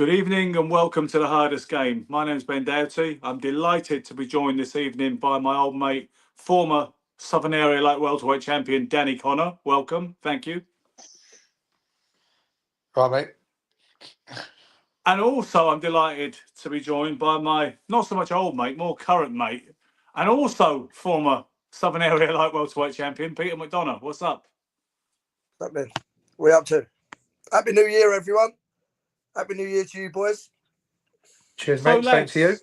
Good evening and welcome to the hardest game. My name's Ben Doughty. I'm delighted to be joined this evening by my old mate, former Southern Area Light Welterweight champion Danny Connor. Welcome. Thank you. Right, mate. And also I'm delighted to be joined by my not so much old mate, more current mate, and also former Southern Area Light Welterweight champion Peter McDonough. What's up? What's happening? We're up to. Happy New Year, everyone. Happy New Year to you, boys. Cheers, mate. Same to you.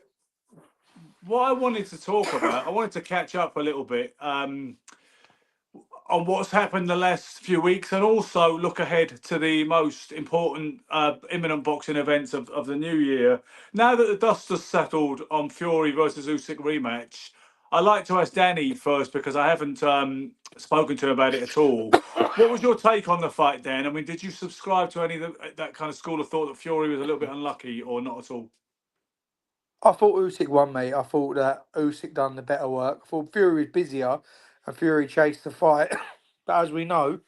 What I wanted to talk about, I wanted to catch up a little bit on what's happened the last few weeks and also look ahead to the most important imminent boxing events of the new year. Now that the dust has settled on Fury versus Usyk rematch, I'd like to ask Danny first because I haven't spoken to him about it at all. What was your take on the fight, Dan? I mean, did you subscribe to any of that kind of school of thought that Fury was a little bit unlucky or not at all? I thought Usyk won, mate. I thought that Usyk done the better work. I thought Fury was busier and Fury chased the fight. But as we know,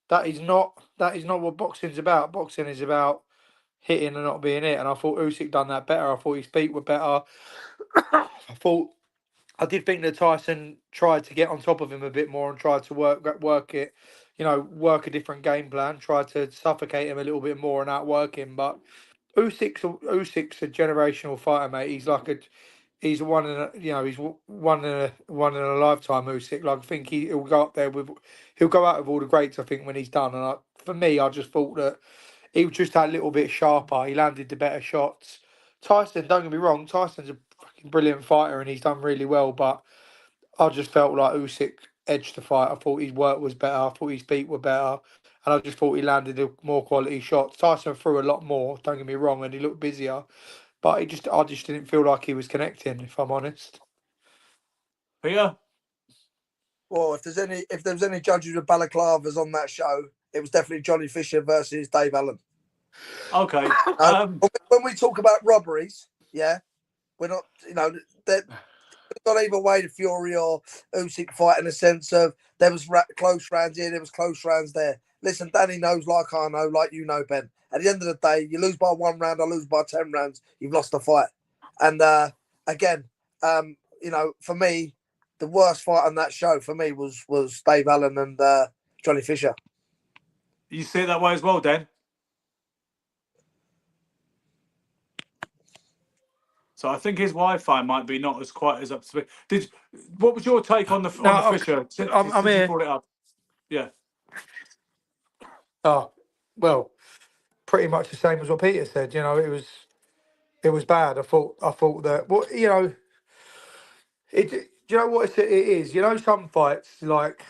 that is not what boxing's about. Boxing is about hitting and not being hit. And I thought Usyk done that better. I thought his feet were better. I did think that Tyson tried to get on top of him a bit more and tried to work it, work a different game plan, tried to suffocate him a little bit more and outwork him. But Usyk's a generational fighter, mate. He's one in a one in a lifetime. Usyk, like I think he'll go up there he'll go out with all the greats. I think when he's done, and for me, I just thought that he was just that little bit sharper. He landed the better shots. Tyson, don't get me wrong, Tyson's a fucking brilliant fighter and he's done really well, but I just felt like Usyk edged the fight. I thought his work was better. I thought his feet were better. And I just thought he landed the more quality shots. Tyson threw a lot more, don't get me wrong, and he looked busier. But I just didn't feel like he was connecting, if I'm honest. Peter? Well, if there was any judges with balaclavas on that show, it was definitely Johnny Fisher versus Dave Allen. Okay. When we talk about robberies, yeah, we're not, they're not either way the Fury or Usyk fight in the sense of there was close rounds here, there was close rounds there. Listen, Danny knows like I know, like you know, Ben. At the end of the day, you lose by 1 round, I lose by 10 rounds, you've lost the fight. And again, for me, the worst fight on that show for me was Dave Allen and Johnny Fisher. You see it that way as well, Dan? So I think his Wi-Fi might be not as quite as up to speed. What was your take on the Fisher? I'm here. Brought it up. Yeah. Oh, well, pretty much the same as what Peter said. It was bad. I thought that it. Do you know what it is? Some fights like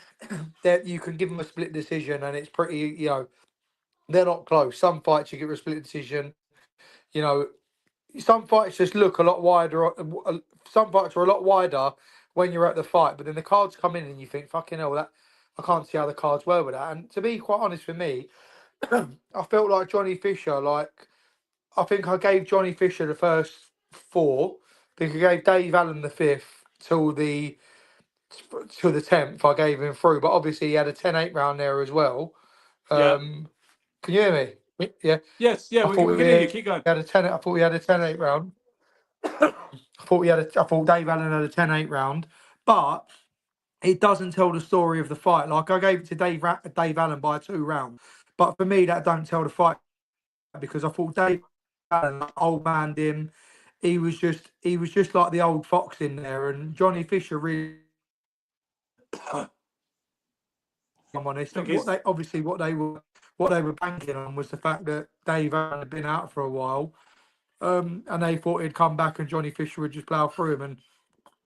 that you can give them a split decision and it's pretty. They're not close. Some fights you get a split decision. Some fights just look a lot wider. Some fights are a lot wider when you're at the fight, but then the cards come in and you think, fucking hell, that I can't see how the cards were with that. And to be quite honest with me, I felt like Johnny Fisher. I think I gave Johnny Fisher the first 4. I think I gave Dave Allen the 5th till the 10th. I gave him through, but obviously he had a 10-8 round there as well. Can you hear me? Yeah. Yes. Yeah. We can hear you. Keep going. I thought he had a 10-8 round. I thought Dave Allen had a 10-8 round, but it doesn't tell the story of the fight. Like I gave it to Dave Allen by 2 rounds, but for me that don't tell the fight because I thought Dave Allen old man him. He was just like the old fox in there, and Johnny Fisher really. I'm honest. What they were banking on was the fact that Dave Allen had been out for a while. And they thought he'd come back and Johnny Fisher would just plough through him.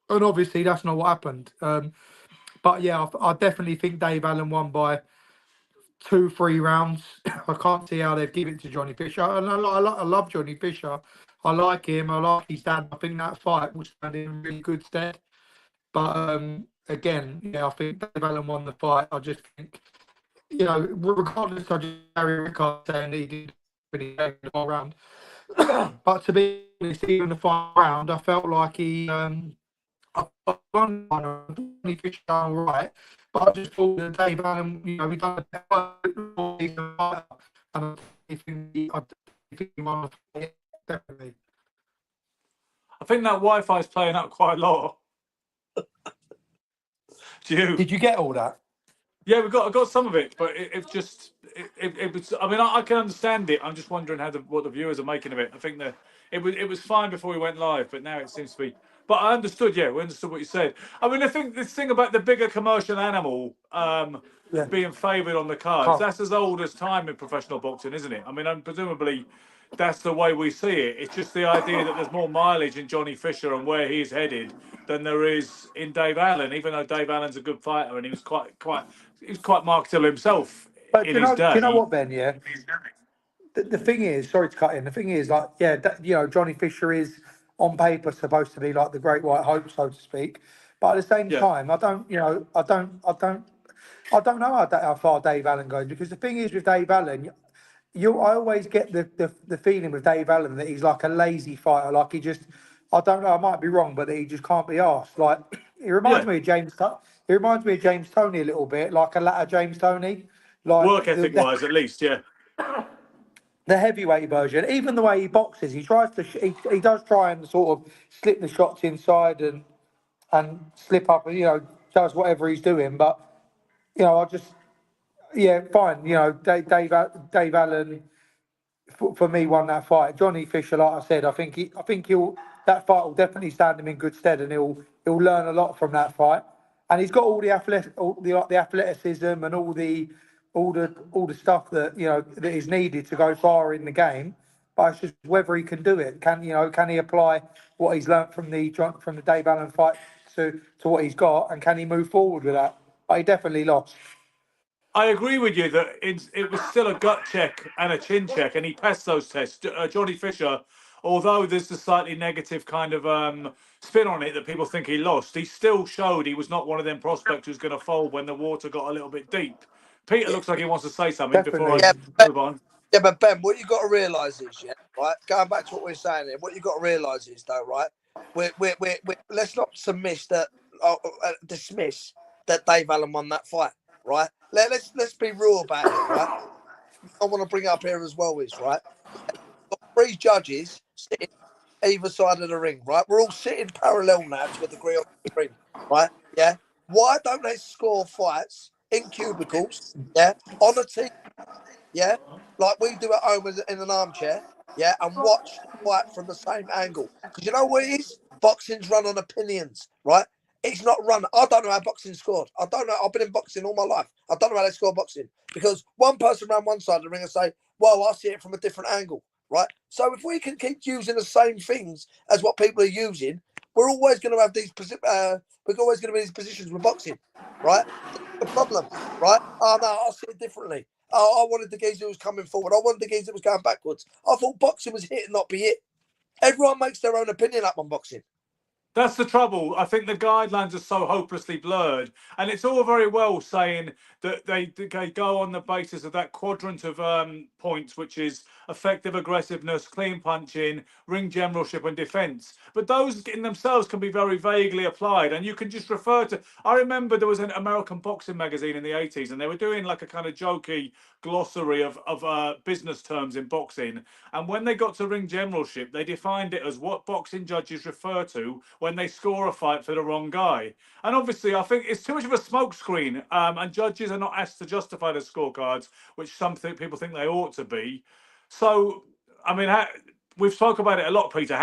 And obviously that's not what happened. But yeah, I definitely think Dave Allen won by 2-3 rounds. I can't see how they'd give it to Johnny Fisher. And I love Johnny Fisher. I like him. I like his dad. I think that fight was stand in really good stead. But again, I think Dave Allen won the fight. I just think, regardless of Gary Rickard saying that he did really take the whole round. But to be honest, even the final round, I felt like he won Johnny Fisher all right. But I just thought that Dave Allen, we done a better work, and I think Definitely. I think that Wi-Fi is playing up quite a lot. Do you? Did you get all that? Yeah, I got some of it, but it was. I mean, I can understand it. I'm just wondering what the viewers are making of it. I think that it was fine before we went live, but now it seems to be. But I understood. Yeah, we understood what you said. I mean, I think this thing about the bigger commercial animal Yeah. being favoured on the cards, Carl. that's as old as time in professional boxing, isn't it? I mean, and presumably that's the way we see it. It's just the idea that there's more mileage in Johnny Fisher and where he's headed than there is in Dave Allen. Even though Dave Allen's a good fighter and he was quite marketable himself But in his do you know day. what, Ben? Yeah. The thing is, sorry to cut in. The thing is, like, yeah, Johnny Fisher is on paper supposed to be like the great white hope, so to speak. But at the same Yeah, time, I don't know how far Dave Allen goes, because the thing is with Dave Allen, I always get the feeling with Dave Allen that he's like a lazy fighter. Like, I don't know, I might be wrong, but he just can't be asked. Like, he reminds yeah. me of he reminds me of James Toney a little bit, like a latter James Toney. Work Like ethic wise, at least. Yeah, the heavyweight version, even the way he boxes, he tries to he does try and sort of slip the shots inside and slip up, and does whatever he's doing. But I just fine. Dave Allen for me won that fight. Johnny Fisher, like I said, I think he'll that fight will definitely stand him in good stead, and he'll learn a lot from that fight. And he's got all the athleticism and all the stuff that that is needed to go far in the game. But it's just whether he can do it. Can he apply what he's learned from the Dave Allen fight to what he's got, and can he move forward with that? But he definitely lost. I agree with you that it was still a gut check and a chin check, and he passed those tests. Johnny Fisher, although there's the slightly negative kind of spin on it that people think he lost, he still showed he was not one of them prospects who's going to fold when the water got a little bit deep. Peter looks like he wants to say something before Definitely. I Yeah, move on. yeah, but Ben, what you got to realise is, right. Going back to what we're saying here, what you got to realise is, though, right. We let's not dismiss that Dave Allen won that fight, right. Let's be real about it, right. I want to bring up here as well is right. Got three judges sitting either side of the ring, right? We're all sitting parallel now to a degree on the ring, right? Yeah. Why don't they score fights in cubicles? Yeah, on a team. Yeah, like we do at home in an armchair. Yeah, and watch the fight from the same angle. Because you know what it is? Boxing's run on opinions, right? It's not run. I don't know how boxing scored. I don't know. I've been in boxing all my life. I don't know how they score boxing because one person around one side of the ring and say, "Well, I see it from a different angle." Right. So if we can keep using the same things as what people are using, we're always going to have these. We're always going to be in these positions with boxing, right? The problem, right? Oh no, I see it differently. Oh, I wanted the geezer who was coming forward. I wanted the geezer that was going backwards. I thought boxing was hit and not be hit. Everyone makes their own opinion up on boxing. That's the trouble. I think the guidelines are so hopelessly blurred, and it's all very well saying that they go on the basis of that quadrant of points, which is effective aggressiveness, clean punching, ring generalship, and defence. But those in themselves can be very vaguely applied, and you can just refer to. I remember there was an American boxing magazine in the 80s, and they were doing like a kind of jokey glossary of business terms in boxing. And when they got to ring generalship, they defined it as what boxing judges refer to when they score a fight for the wrong guy. And obviously, I think it's too much of a smokescreen, and judges are not asked to justify their scorecards, which people think they ought to be. So, I mean, we've spoken about it a lot, Peter.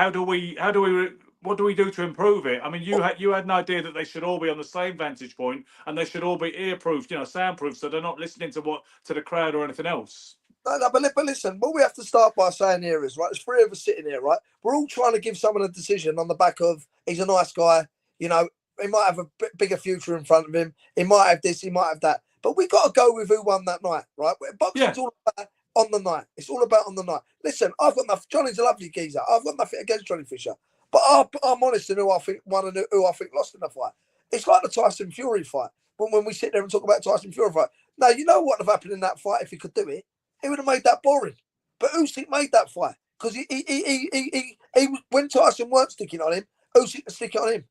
What do we do to improve it? I mean, you had an idea that they should all be on the same vantage point and they should all be earproofed, soundproof, so they're not listening to the crowd or anything else. No, but listen, what we have to start by saying here is, right, there's three of us sitting here, right? We're all trying to give someone a decision on the back of, he's a nice guy, he might have a bigger future in front of him, he might have this, he might have that. But we got to go with who won that night, right? Boxing's all about on the night. It's all about on the night. Listen, I've got nothing. Johnny's a lovely geezer. I've got nothing against Johnny Fisher. But I'm honest in who I think won and who I think lost in the fight. It's like the Tyson Fury fight. When we sit there and talk about Tyson Fury fight. Now, you know what would have happened in that fight if he could do it? He would have made that boring. But Usyk made that fight because when Tyson weren't sticking on him, Usyk was sticking on him.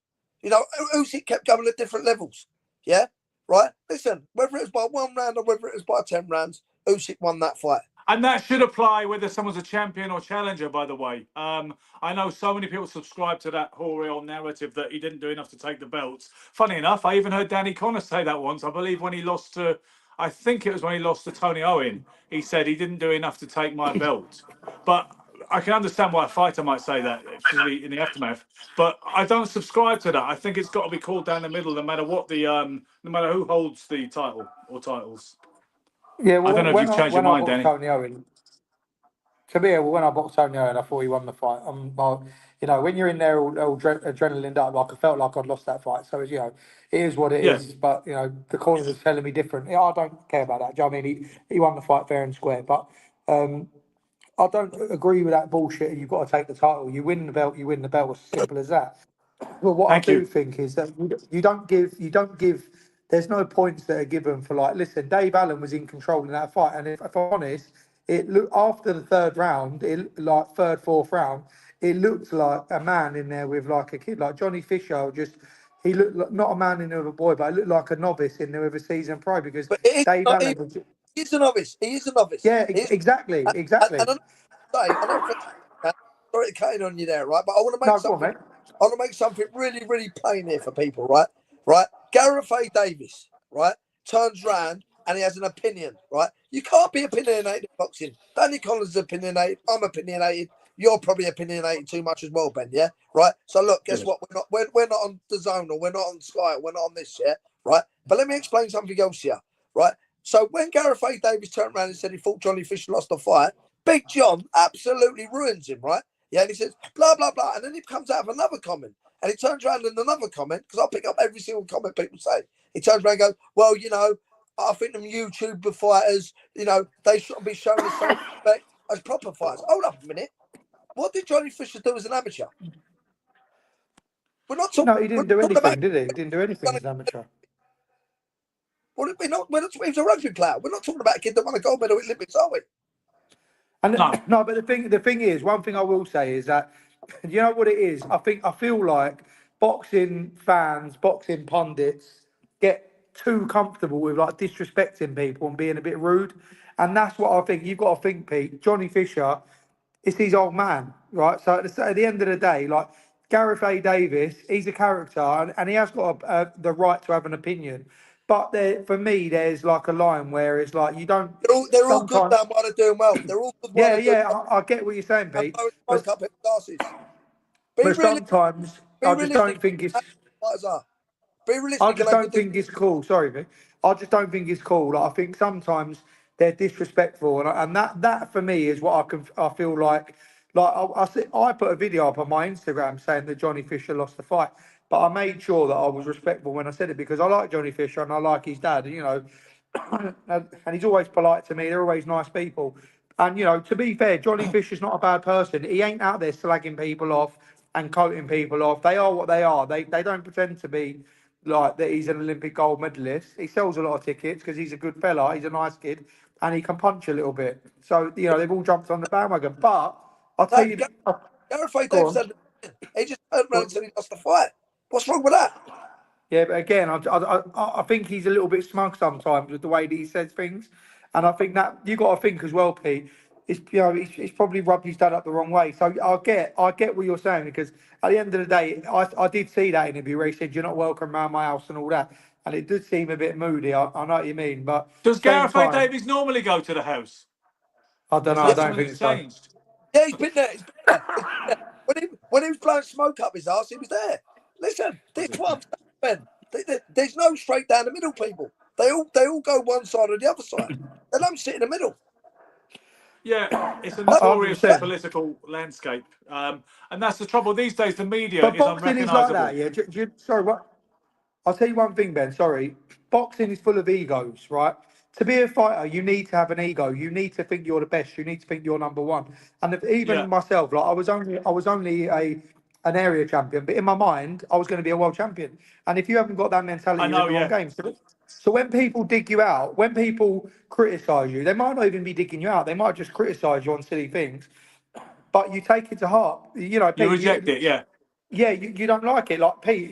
Usyk kept going at different levels. Yeah, right. Listen, whether it was by 1 round or whether it was by 10 rounds, Usyk won that fight. And that should apply whether someone's a champion or challenger, by the way. I know so many people subscribe to that Horiel narrative that he didn't do enough to take the belts. Funny enough, I even heard Danny Connor say that once. I believe when he lost to, I think it was when he lost to Tony Owen, he said he didn't do enough to take my belt. But I can understand why a fighter might say that, particularly in the aftermath. But I don't subscribe to that. I think it's got to be called down the middle, no matter what the, no matter who holds the title or titles. Yeah, I don't well, know if you've changed your when I mind, boxed Danny. Tony Owen, to me, when I boxed Tony Owen, I thought he won the fight. When you're in there all adrenaline up, like I felt like I'd lost that fight. So it is what it Yeah. is. But the corner was telling me different. I don't care about that. Do you know what I mean? He won the fight fair and square. But I don't agree with that bullshit. You've got to take the title. You win the belt. You win the belt. As simple as that. Well, what I Thank do you. think is that you don't give. There's no points that are given for like. Listen, Dave Allen was in control in that fight, and if I'm honest, it looked after the third round, like third, fourth round, it looked like a man in there with like a kid, like Johnny Fisher. He looked like, not a man in there with a boy, but it looked like a novice in there with a seasoned pro because But it is Dave not, Allen was. he's a novice. He is a novice. Yeah, He is, exactly, and exactly. I know for sorry to cut in on you there, right? But I want to make No, go on, something. mate. I want to make something really, really plain here for people, right? Right? Gareth A. Davis, right, turns round and he has an opinion, right? You can't be opinionated in boxing. Danny Collins is opinionated. I'm opinionated. You're probably opinionated too much as well, Ben. Yeah, right. So look, guess what? We're not on the zone or we're not on Sky. Or we're not on this yet, right? But let me explain something else here, right? So when Gareth A. Davis turned around and said he thought Johnny Fisher lost the fight, Big John absolutely ruins him, right? Yeah, and he says, blah, blah, blah. And then he comes out of another comment. And he turns around in another comment, because I'll pick up every single comment people say. He turns around and goes, well, I think them YouTube fighters, they shouldn't be shown the same respect as proper fighters. Hold up a minute. What did Johnny Fisher do as an amateur? We're not talking. No, he didn't do anything, did he? He didn't do anything as an amateur. We're not, he was a rugby player. We're not talking about a kid that won a gold medal at Olympics, are we? And No. but the thing is, one thing I will say is that you know what it is. I feel like boxing fans, boxing pundits get too comfortable with like disrespecting people and being a bit rude, and that's what I think. You've got to think, Pete. Johnny Fisher, it's his old man, right? So at the end of the day, like Gareth A. Davis, he's a character, and he has got the right to have an opinion. But for me, there's like a line where it's like you don't. They're all good Sometimes, now while they're doing well. They're all good while yeah, they're doing yeah, well. I get what you're saying, And Pete. blowing But smoke up people's asses. Be but realistic. sometimes Be I just realistic. don't think it's. Fighters are. Be I realistic and just have good don't things. think it's cool. Sorry, Pete. I just don't think it's cool. Like, I think sometimes they're disrespectful, and that for me is what I feel like. Like I put a video up on my Instagram saying that Johnny Fisher lost the fight, but I made sure that I was respectful when I said it because I like Johnny Fisher and I like his dad. And he's always polite to me. They're always nice people. And to be fair, Johnny Fisher's not a bad person. He ain't out there slagging people off and coating people off. They are what they are. They don't pretend to be like that. He's an Olympic gold medalist. He sells a lot of tickets because he's a good fella. He's a nice kid, and he can punch a little bit. So they've all jumped on the bandwagon. But I'll tell No, you, Gareth A. go Davis on. said he just turned around and said he lost the fight. What's wrong with that? Yeah, but again, I think he's a little bit smug sometimes with the way that he says things, and I think that you got to think as well, Pete. It's probably rubbed his dad up the wrong way. So I get what you're saying because at the end of the day, I did see that interview where he said you're not welcome around my house and all that, and it did seem a bit moody. I know what you mean, but Does same Gareth A. time, Davies normally go to the house? I don't Or is know. I Yeah, that don't something think that's so. changed? yeah, he's been there. He's been there. He's been there. When he was blowing smoke up his ass, he was there. Listen, this is what I'm saying, Ben. There's no straight down the middle, people. They all go one side or the other side. They don't sit in the middle. Yeah, it's a Hundred notoriously percent. political landscape. And that's the trouble. These days, the media But is boxing is like that, unrecognisable. yeah. Sorry, what? I'll tell you one thing, Ben. Sorry, boxing is full of egos, right? To be a fighter, you need to have an ego. You need to think you're the best. You need to think you're number one. And Yeah, even myself, like I was only an area champion, but in my mind, I was going to be a world champion. And if you haven't got that mentality, I you're in know, the wrong yeah. game. So when people dig you out, when people criticise you, they might not even be digging you out. They might just criticise you on silly things, but you take it to heart. You Pete, reject it, yeah. yeah, you don't like it. Like Pete,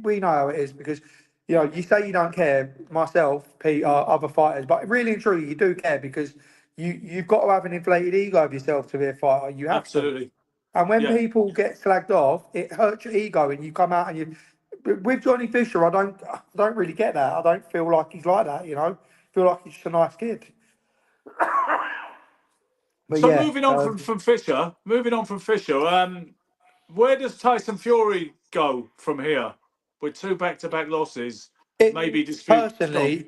we know how it is because you say you don't care. Myself, Pete, other fighters, but really and truly, you do care because you've got to have an inflated ego of yourself to be a fighter. You have to. Absolutely. And when Yeah. people get slagged off, it hurts your ego, and you come out and you. But with Johnny Fisher, I don't really get that. I don't feel like he's like that. I feel like he's just a nice kid. But So yeah, moving on from Fisher, where does Tyson Fury go from here with 2 back-to-back losses? Maybe dispute. Go on.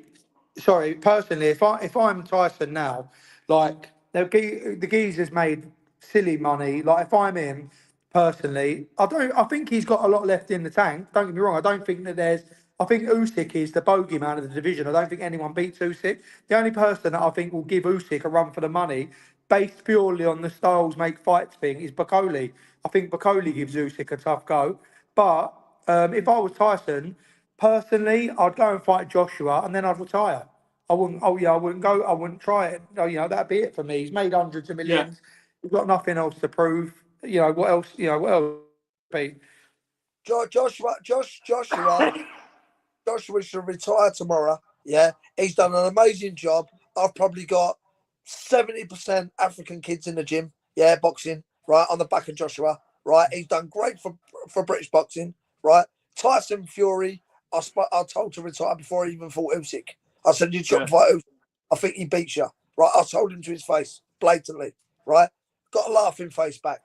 Personally, if I'm Tyson now, like the geezer's made silly money. Like if I'm him, personally, I think he's got a lot left in the tank. Don't get me wrong. I don't think that there's. I think Usyk is the bogeyman of the division. I don't think anyone beats Usyk. The only person that I think will give Usyk a run for the money, based purely on the styles make fights thing, is Bakoli. I think Bakoli gives Usyk a tough go. But if I was Tyson, personally, I'd go and fight Joshua, and then I'd retire. I wouldn't. Oh yeah, I wouldn't go. I wouldn't try it. No, that'd be it for me. He's made hundreds of Yeah. millions. He's got nothing else to prove. What else? What else? Pete? Joshua should retire tomorrow. Yeah, he's done an amazing job. I've probably got 70% African kids in the gym. Yeah, boxing. Right on the back of Joshua. Right, he's done great for British boxing. Right, Tyson Fury. I told to retire before he even fought Usyk. I said you shouldn't fight Usyk. I think he beats you. Right, I told him to his face blatantly. Right, got a laughing face back.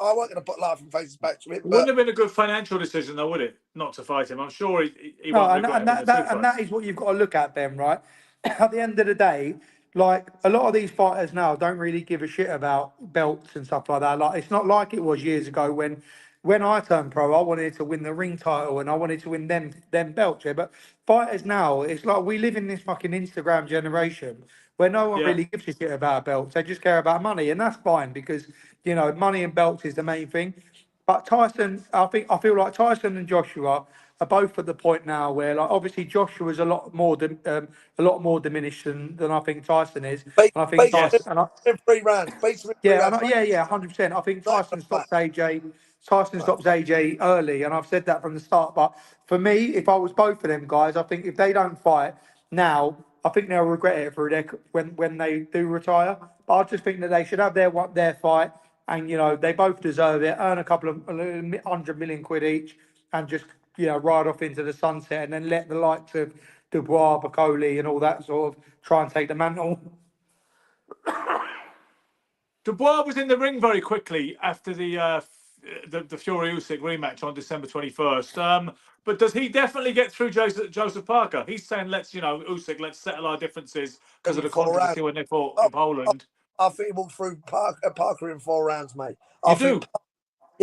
I wasn't going to put laughing faces back to it, It wouldn't but have been a good financial decision, though, would it? Not to fight him. I'm sure he No, won't and, regret and having that, the two that and that fights. is what you've got to look at, Ben. Right? At the end of the day, like a lot of these fighters now don't really give a shit about belts and stuff like that. Like it's not like it was years ago when I turned pro, I wanted to win the ring title and I wanted to win them belts. Yeah, but fighters now, it's like we live in this fucking Instagram generation where no one Yeah. really gives a shit about belts. They just care about money, and that's fine because money and belts is the main thing. But Tyson, I feel like Tyson and Joshua are both at the point now where, like, obviously Joshua's a lot more diminished than I think Tyson is, beat, and I think beats him Yes. Tyson, and I, in 3 rounds. Beats him in three yeah, rounds. yeah, 100%. I think Right, Tyson right, stops AJ. Tyson right. stops AJ early, and I've said that from the start. But for me, if I was both of them guys, I think if they don't fight now, I think they'll regret it when they do retire. But I just think that they should have their fight, and they both deserve it. Earn a couple of 100 million quid each, and just ride off into the sunset, and then let the likes of Dubois, Bacoli, and all that sort of try and take the mantle. Dubois was in the ring very quickly after the Fury Usyk rematch on December 21st. But does he definitely get through Joseph Parker? He's saying Usyk, let's settle our differences because of In the 4 rounds. controversy when they fought Oh, in Poland. I think he walked through Parker in 4 rounds, mate. You do?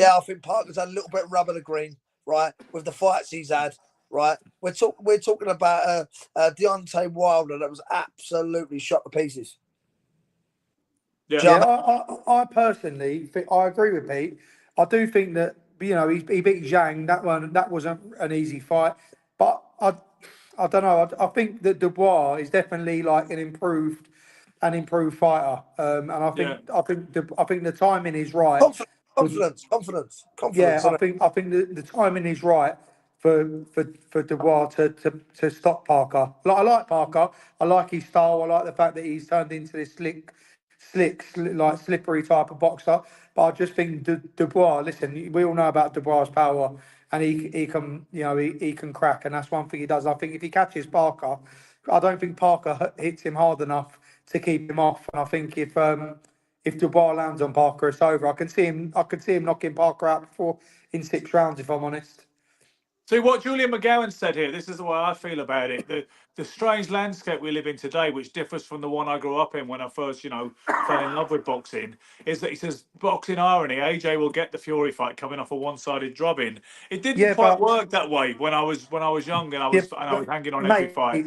I think Parker's had a little bit rub of the green, right, with the fights he's had. Right, we're talking about Deontay Wilder that was absolutely shot to pieces. Yeah. Do you know Yeah, what I personally think I agree with Pete. I do think that he beat Zhang. That wasn't an easy fight, but I don't know. I think that Dubois is definitely like an improved fighter, and Yeah. I think the timing is I right. mean? Confidence, Yeah, isn't it? I think the timing is right for Dubois to stop Parker. Like I like Parker. I like his style. I like the fact that he's turned into this like slippery type of boxer. But I just think Dubois. Listen, we all know about Dubois' power, and he can he can crack, and that's one thing he does. I think if he catches Parker, I don't think Parker hits him hard enough to keep him off. And I think if Dubois lands on Parker, it's over. I could see him knocking Parker out before in 6 rounds, if I'm honest. See what Julian McGowan said here. This is the way I feel about it. The strange landscape we live in today, which differs from the one I grew up in when I first, fell in love with boxing, is that he says boxing irony. AJ will get the Fury fight coming off a one-sided drubbing. It didn't Yeah, quite but work that way when I was young and I yeah, was but hanging on every mate, fight.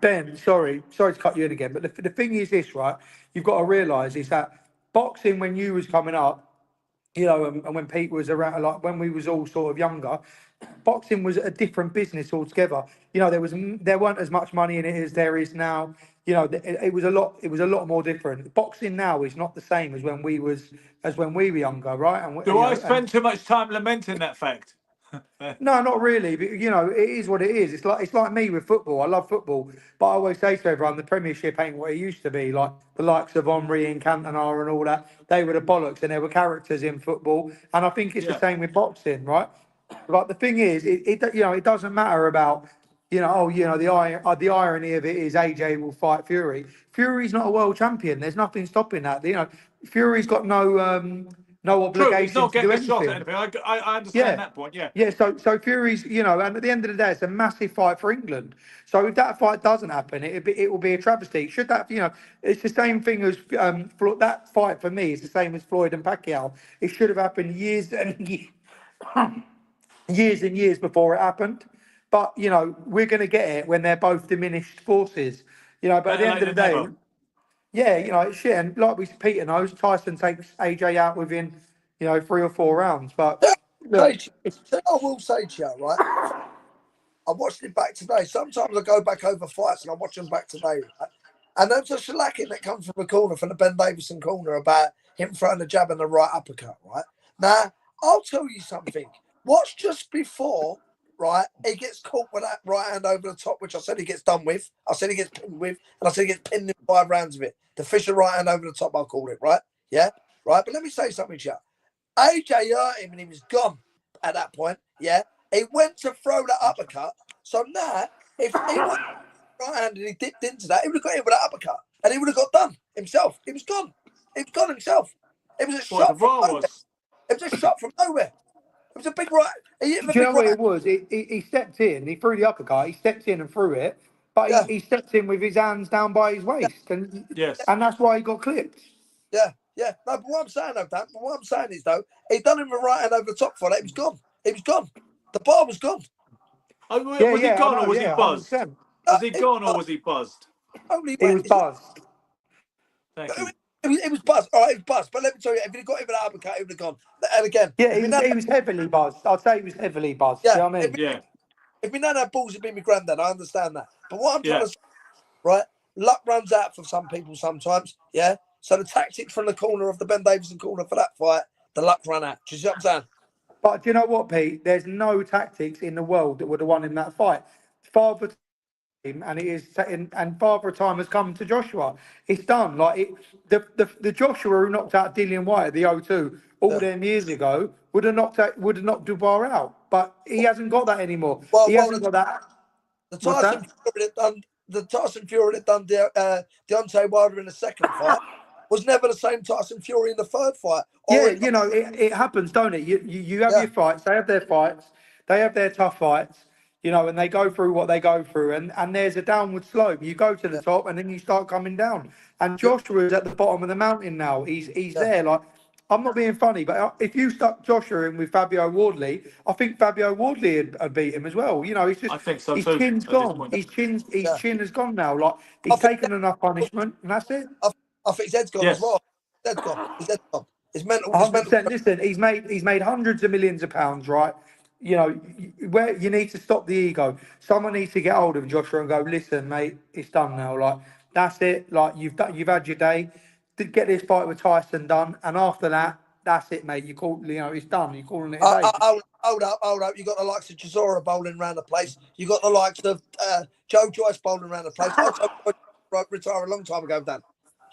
Ben, sorry to cut you in again, but the thing is this, right? You've got to realise is that boxing when you was coming up, and when Pete was around, like when we was all sort of younger, boxing was a different business altogether. There weren't as much money in it as there is now. It was a lot more different. Boxing now is not the same as when we were younger, right? And Do I and spend too much time lamenting that fact? No, not really. But you know, it is what it is. It's like me with football. I love football, but I always say to everyone, the Premiership ain't what it used to be. Like the likes of Henry and Cantona and all that, they were the bollocks, and there were characters in football. And I think it's the Yeah. same with boxing, right? But the thing is, you know, it doesn't matter about, you know, oh, you know, the irony of it is AJ will fight Fury. Fury's not a world champion. There's nothing stopping that. You know, Fury's got no True, he's obligation not to do getting a shot at anything. anything. I understand Yeah. that point. Yeah. Yeah, so Fury's, you know, and at the end of the day, it's a massive fight for England. So if that fight doesn't happen, it will be a travesty. Should that, you know, it's the same thing as that fight for me is the same as Floyd and Pacquiao. It should have happened years and years and years before it happened. But you know, we're going to get it when they're both diminished forces. You know, but at the Better end late of the than day, never. yeah, you know, it's shit. And like Peter knows, Tyson takes AJ out within, you know, 3 or 4 rounds. But look, Say to you, I will say to you, right? I watched it back today. Sometimes I go back over fights and I watch them back today. Right? And there's a shellacking that comes from the corner, from the Ben Davison corner, about him throwing the jab and the right uppercut, right? Now, I'll tell you something. Watch just before, right, he gets caught with that right hand over the top, which I said he gets done with. I said he gets pinned with, and I said he gets pinned in 5 rounds of it. The Fisher right hand over the top, I'll call it, right? Yeah? Right? But let me say something to you. AJ hurt him and he was gone at that point, yeah? He went to throw that uppercut. So now, if he went right hand and he dipped into that, he would have got hit with that uppercut. And he would have got done himself. He was gone. He was gone himself. It was a What the shot from VAR nowhere. was. It was a shot from nowhere. It was a big right. He hit do the you know big what right. it was? He stepped in, he threw the uppercut, he stepped in and threw it, but Yeah, he stepped in with his hands down by his waist, Yes. and that's why he got clipped. yeah, yeah. No, but what I'm saying, though, Dan, but what I'm saying is, though, he done him the right hand over the top for that. He was gone. He was gone. The bar was gone. Oh, Yeah, was he yeah, I gone or know, was he yeah, buzzed? 100%. Was he It gone or was he buzzed? only He went. was buzzed. Thank you. It was buzzed. All right, it was buzzed. But let me tell you, if he'd got him with that uppercut, he would have gone. And again, Yeah, if he was heavily buzzed. I'd say he was heavily buzzed. yeah, Do you know what I mean? Yeah. if we don't have balls, it'd be my granddad. I understand that. But what I'm trying Yeah. to say, right? Luck runs out for some people sometimes. Yeah. So the tactics from the corner of the Ben Davison corner for that fight, the luck ran out. Do you see what I'm saying? But do you know what, Pete? There's no tactics in the world that would have won him that fight. Father Time, and it is, and Father Time has come to Joshua. It's done. Like it, the Joshua who knocked out Dillian White at the O2 all Yeah. them years ago would have knocked Dubois out. But he hasn't got that anymore. Well, He hasn't got that. the What's Tyson that? Fury that done Deontay Wilder in the second fight was never the same Tyson Fury in the third fight. Yeah, Or you know, it happens, don't it? You have Yeah. your fights, they have their fights, they have their tough fights, you know, and they go through what they go through, and there's a downward slope. You go to the top, and then you start coming down. And Joshua's at the bottom of the mountain now. He's Yeah. there. Like, I'm not being funny, but if you stuck Joshua in with Fabio Wardley, I think Fabio Wardley would beat him as well. You know, it's just I think so his too. chin's At this gone. point. His Yeah. chin has gone now. Like I he's think taken enough punishment, and that's it. I think his head's gone Yes. as well. His head's gone. His head's gone. His mental. His 100%. mental. Listen, he's made hundreds of millions of pounds, right? You know, where you need to stop the ego. Someone needs to get hold of Joshua and go, listen, mate, it's done now. Like that's it. Like you've had your day. Get this fight with Tyson done, and after that, that's it, mate. You know, it's done. You're calling it a day. Hold up. You got the likes of Chisora bowling around the place. You got the likes of Joe Joyce bowling around the place. I retired a long time ago, Dan.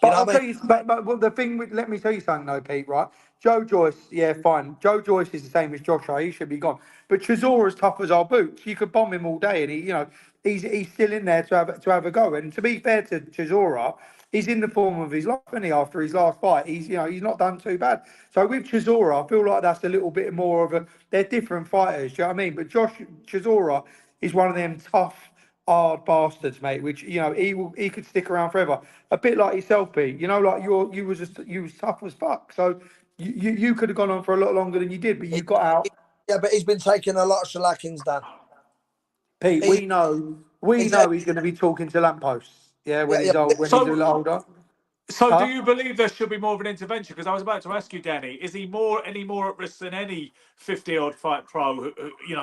You But know I'll what I tell mean? you, but the thing with, let me tell you something though, Pete, right? Joe Joyce, yeah, fine. Joe Joyce is the same as Joshua. He should be gone. But Chisora's tough as our boots. You could bomb him all day, and he's still in there to have a go. And to be fair to Chisora, he's in the form of his life, isn't he? After his last fight, he's not done too bad. So with Chisora, I feel like that's a little bit more of a. They're different fighters. Do you know what I mean? But Chisora is one of them tough, hard bastards, mate. Which he could stick around forever. A bit like yourself, Pete. You know, like you was tough as fuck. So you could have gone on for a lot longer than you did, but you got out. Yeah, but he's been taking a lot of shellackings, Dan. Pete, we know he's he's going to be talking to lampposts. Yeah, when Yeah, he's yeah. old, when So- he's a little older. So, Huh? do you believe there should be more of an intervention? Because I was about to ask you, Danny, is he any more at risk than any 50-odd fight pro,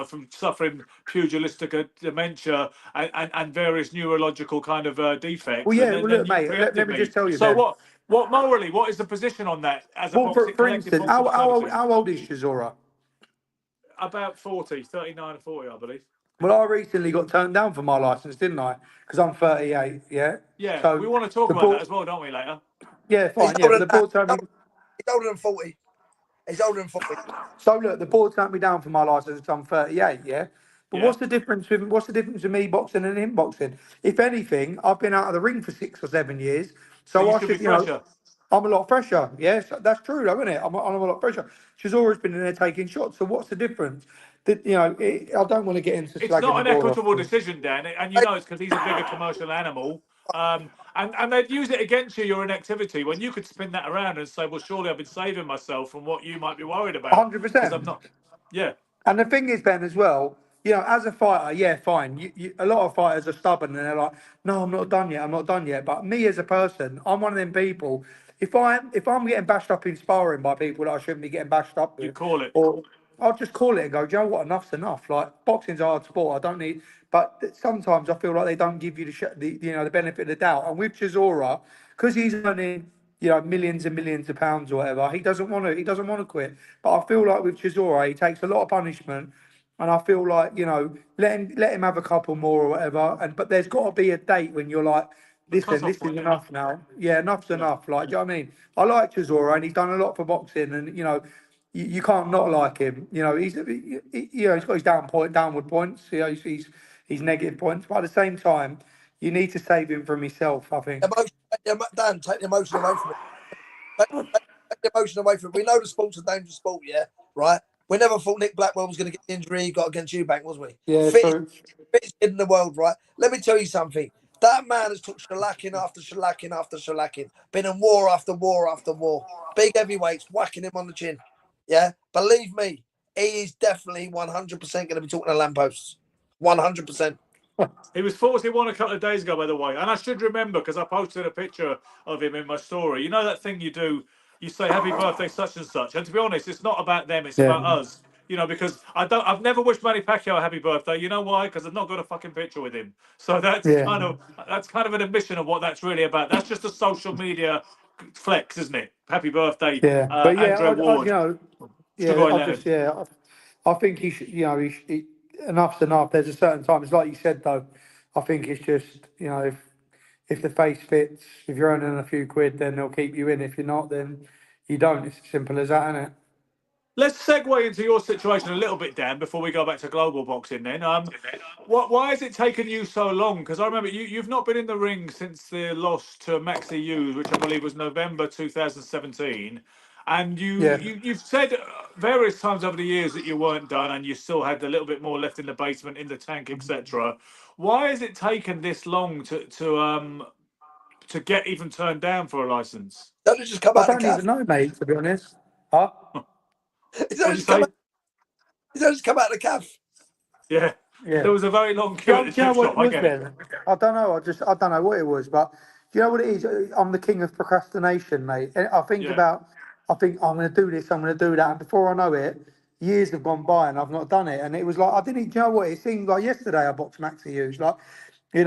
from suffering pugilistic dementia and various neurological kind of defects? Well, yeah. And Well, then look, you mate. preempted Let me me. just tell you. So, then. what morally, what is the position on that as a Well, boxing for collective instance, boxing fraternity? how old is Chisora? about 40, 39 and 40, I believe. Well, I recently got turned down for my license, didn't I? Because I'm 38. Yeah. Yeah, So we want to talk the about that board. as well, don't we, later? Yeah, He's fine. Yeah, older but the than that. board turned me. He's older than 40. He's older than 40. So look, the board turned me down for my license. I'm 38. Yeah. But Yeah. what's the difference with me boxing and him boxing? If anything, I've been out of the ring for 6 or 7 years, So so you I should be should, you know, fresher. I'm a lot fresher. Yes, that's true, though, isn't it? I'm a lot fresher. Chizora's been in there taking shots. So what's the difference? That I don't want to get into It's slagging not the an board off. equitable decision, Dan, and you Hey, know it's because he's a bigger commercial animal. And they'd use it against you, your inactivity, when you could spin that around and say, well, surely I've been saving myself from what you might be worried about because I'm 100%. not. Yeah, And the thing is, Ben, as well, as a fighter, yeah, fine. A lot of fighters are stubborn and they're like, no, I'm not done yet. I'm not done yet. But me as a person, I'm one of them people. If I'm getting bashed up in sparring by people that I shouldn't be getting bashed up you with, call it. or I'll just call it and go, "Do you know what? Enough's enough." Like boxing's a hard sport. I don't need. But sometimes I feel like they don't give you the benefit of the doubt. And with Chisora, because he's earning millions and millions of pounds or whatever, he doesn't want to. He doesn't want to quit. But I feel like with Chisora, he takes a lot of punishment. And I feel like, let him have a couple more or whatever. But there's got to be a date when you're like, The listen, cut-off this is point. enough now. Yeah, enough's Yeah. enough. Like, do you know what I mean? I like Chisora and he's done a lot for boxing. And, you can't not like him. He's got his downward points. He's negative points. But at the same time, you need to save him from himself, I think. Dan, take the emotion away from it. Take the emotion away from it. We know the sport's a dangerous sport, yeah, right? We never thought Nick Blackwell was going to get the injury he got against Eubank, was we? Yeah, Fittest true. kid in the world, right? Let me tell you something. That man has took shellacking after shellacking after shellacking. Been in war after war after war. Big heavyweights whacking him on the chin. Yeah, believe me, he is definitely 100% going to be talking to lampposts. 100%. He was 41 a couple of days ago, by the way. And I should remember because I posted a picture of him in my story. You know that thing you do? You say happy birthday such and such. And to be honest, it's not about them, it's Yeah. about us. Because I've never wished Manny Pacquiao a happy birthday. You know why? Because I've not got a fucking picture with him. So that's Yeah. kind of an admission of what that's really about. That's just a social media flex, isn't it? Happy birthday, Yeah. But yeah, Andre Ward. Sugar Leonard. I think he should, enough's enough. There's a certain time. It's like you said, though. I think it's just, if the face fits, if you're earning a few quid, then they'll keep you in. If you're not, then you don't. It's as simple as that, isn't it? Let's segue into your situation a little bit, Dan, before we go back to global boxing. Then, why has it taken you so long? Because I remember you've not been in the ring since the loss to Maxi Hughes, which I believe was November 2017, and Yeah. you've said various times over the years that you weren't done and you still had a little bit more left in the basement, in the tank, etc. Why has it taken this long to get even turned down for a license? Don't just come I out the don't calf. even know, mate, to be honest. Huh? He's What only did you just come say? out. He's only just come out the calf. Yeah, Yeah. there was a very long Do queue you, at know, the do you know chip what shop. it I was, get it. Ben? I don't know. I don't know what it was, but do you know what it is? I'm the king of procrastination, mate. And Yeah. I think I'm going to do this, I'm going to do that, and before I know it, years have gone by and I've not done it. And it was like I didn't. Do you know what? It seemed like yesterday I boxed Maxi Hughes, like, and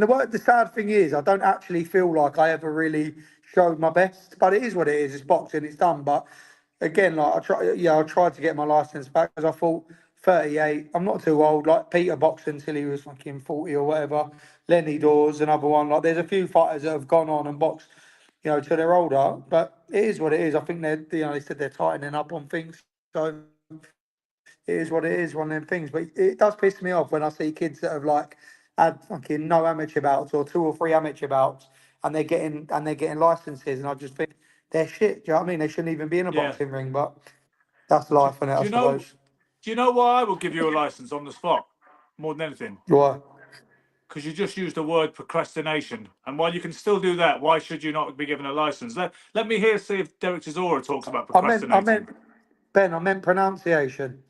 the sad thing is, I don't actually feel like I ever really showed my best. But it is what it is. It's boxing. It's done. But again, like I tried to get my license back because I thought 38. I'm not too old. Like Peter boxed until he was fucking 40 or whatever. Lenny Dawes, another one. Like there's a few fighters that have gone on and boxed, till they're older. But it is what it is. I think they said they're tightening up on things. So it is what it is. One of them things. But it does piss me off when I see kids that have like had fucking no amateur bouts or 2 or 3 amateur bouts, and they're getting licenses, and I just think they're shit. Do you know what I mean? They shouldn't even be in a Yeah. boxing ring, but that's life, innit, Do I you know? suppose. Do you know why I will give you a license on the spot more than anything? Why? Because you just used the word procrastination, and while you can still do that, why should you not be given a license? Let me see if Derek Chisora talks about I meant, procrastinating. Ben, I meant pronunciation.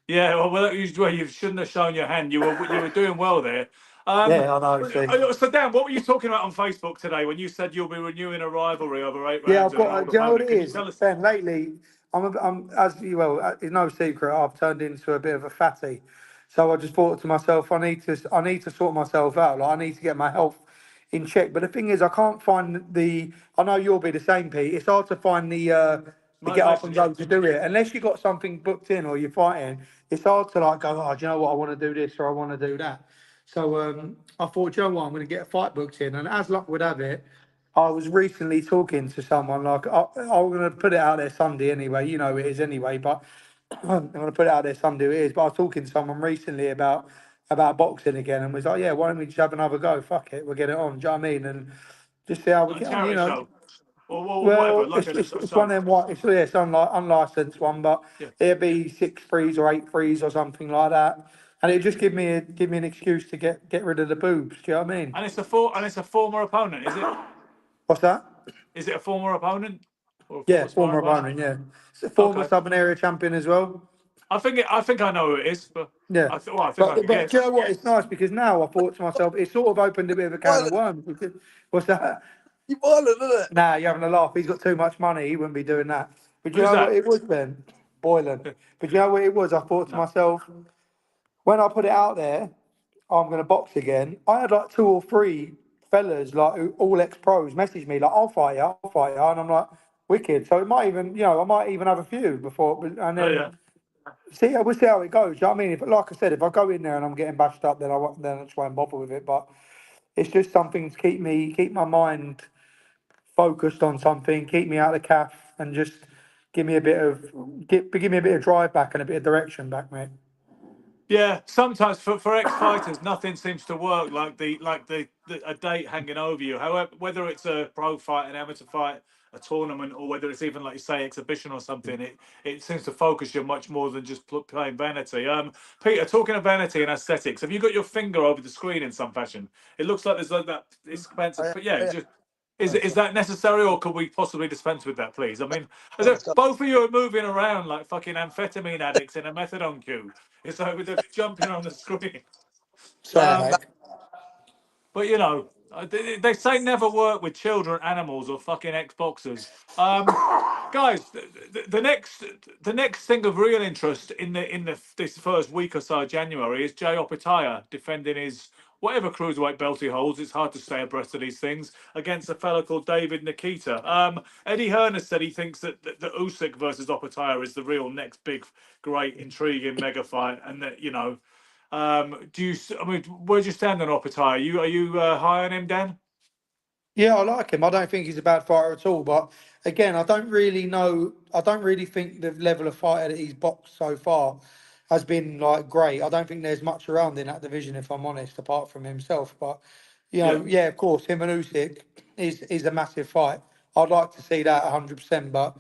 Yeah, you shouldn't have shown your hand. You were doing well there. Yeah, I know, see. So Dan, what were you talking about on Facebook today when you said you'll be renewing a rivalry over 8 Yeah, rounds I've and an got. old Do you know what opponent? it Can you is, tell us? Ben? Lately, I'm as you well. It's no secret. I've turned into a bit of a fatty. So I just thought to myself, I need to sort myself out. Like I need to get my health in check. But the thing is, I can't find the. I know you'll be the same, Pete. It's hard to find to get up Motivation, and yeah. go to do it. Unless you got something booked in or you're fighting, it's hard to like go, oh, do you know what, I want to do this or I want to do that. So I thought, do you know what, I'm going to get a fight booked in. And as luck would have it, I was recently talking to someone, like, I'm going to put it out there Sunday anyway, you know it is anyway, but I'm going to put it out there Sunday it is. But I was talking to someone recently about boxing again and was like, yeah, why don't we just have another go? Fuck it, we'll get it on, do you know what I mean? And just see how we Like a get on, you charity know. show or whatever, Well, like it's one of them. What it's unlicensed one, but yeah. it'd be 6 threes or 8 threes or something like that, and it just give me an excuse to get rid of the boobs. Do you know what I mean? And it's a former opponent, is it? What's that? Is it a former opponent or a Yeah, former sparring former partner? opponent. Yeah, it's a former Okay, Southern Area champion as well. I think I know who it is, but Yeah, I think I could but do you guess. know what? It's nice because now I thought to myself, it sort of opened a bit of a can of Violent, worms. Because, what's that? you violent, isn't it? Nah, you're having a laugh. He's got too much money. He wouldn't be doing that. But do you Who's know what that? it was, Ben? Boylan. But do you know what it was? I thought to No. myself, when I put it out there, I'm going to box again. I had like 2 or 3 fellas, like all ex-pros, message me like, I'll fight you. And I'm like, wicked. So it might even, you know, I might even have a few before, and Oh yeah. then we'll see how it goes. Do you know what I mean? If, like I said, if I go in there and I'm getting bashed up, then I just won't bother with it. But it's just something to keep my mind focused on something, keep me out of the calf, and just give me a bit of drive back and a bit of direction back, mate. Yeah, sometimes for ex fighters, nothing seems to work like a date hanging over you. However, whether it's a pro fight, an amateur fight, a tournament, or whether it's even like you say exhibition or something, it seems to focus you much more than just playing vanity. Peter, talking of vanity and aesthetics, have you got your finger over the screen in some fashion? It looks like there's like that expensive, Oh, but yeah, yeah, just. yeah. Is that necessary, or could we possibly dispense with that, please? I mean, Oh, God. both of you are moving around like fucking amphetamine addicts in a methadone queue. It's like with the jumping on the screen. Sorry, Um, mate. but you know, they say never work with children, animals, or fucking Xboxers. Guys, the next thing of real interest in the this first week or so of January is Jay Opetaya defending his whatever cruiserweight belt he holds. It's hard to stay abreast of these things against a fella called David Nikita. Eddie Hearn said he thinks that Usyk versus Opetaya is the real next big, great, intriguing mega fight, and that you know. Do you? I mean, where do you stand on Opetaya? Are you high on him, Dan? Yeah, I like him. I don't think he's a bad fighter at all. But again, I don't really know. I don't really think the level of fighter that he's boxed so far has been like great. I don't think there's much around in that division, if I'm honest, apart from himself. But you Yeah. know, yeah, of course, him and Usyk is a massive fight. I'd like to see that 100%. But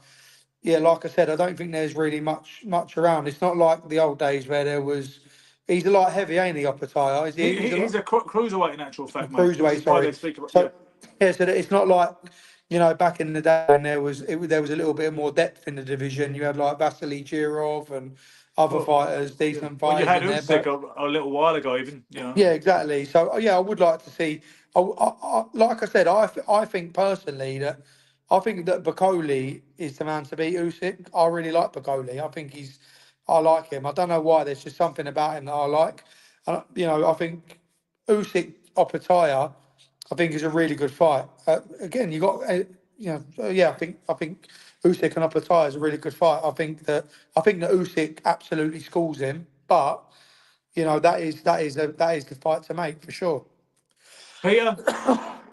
yeah, like I said, I don't think there's really much around. It's not like the old days where there was. He's a lot heavy, ain't he, Opetaya? Is he? He's a He's lot. a cruiserweight in actual fact, mate, which Cruiserweight, is why sorry. they speak about. Yeah. So yeah, so that it's not like you know back in the day when there was a little bit more depth in the division. You had like Vasily Jirov and other Well, fighters, yeah. decent Well, you fighters had in there. Usyk But a little while ago, even. You know. yeah, exactly. So yeah, I would like to see. Like I said, I think personally that I think that Bacoli is the man to beat Usyk. I really like Bacoli. I like him. I don't know why. There's just something about him that I like. And you know, I think Usyk Opetaya, I think is a really good fight. Again, you got you know, yeah, I think Usyk and Opetaya is a really good fight. I think that Usyk absolutely schools him, but you know that is the fight to make for sure. Peter,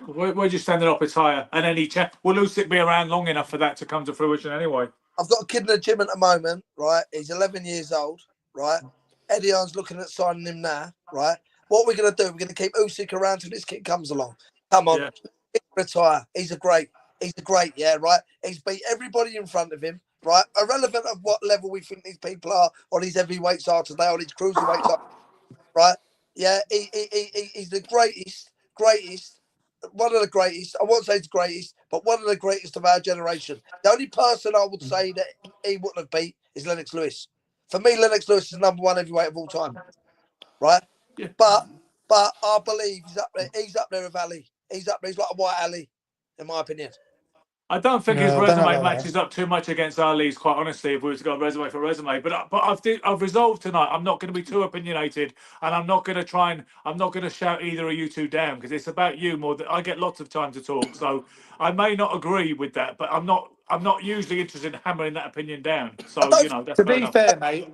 where do you stand on Opetaya? And any will Usyk be around long enough for that to come to fruition anyway? I've got a kid in the gym at the moment, right? He's 11 years old, right? Eddie Hearn's looking at signing him now, right? What we're going to do, we're going to keep Usyk around till this kid comes along. Come on, Yeah. retire. He's a great, yeah, right? He's beat everybody in front of him, right? Irrelevant of what level we think these people are, or these heavyweights are today, or these cruiserweights are, right? Yeah, he's the greatest, one of the greatest. I won't say he's the greatest, but one of the greatest of our generation. The only person I would say that he wouldn't have beat is Lennox Lewis. For me, Lennox Lewis is number one heavyweight of all time, right? Yeah. But I believe he's up there. He's up there with Ali. He's up there. He's like a white Ali, in my opinion. I don't think his No, I don't know resume about that. matches up too much against Ali's, quite honestly, if we were to go resume for resume. I've resolved tonight. I'm not going to be too opinionated, and I'm not going to I'm not going to shout either of you two down because it's about you more. I get lots of time to talk, so I may not agree with that, but I'm not usually interested in hammering that opinion down. I So don't. that's To fair be enough. fair, mate,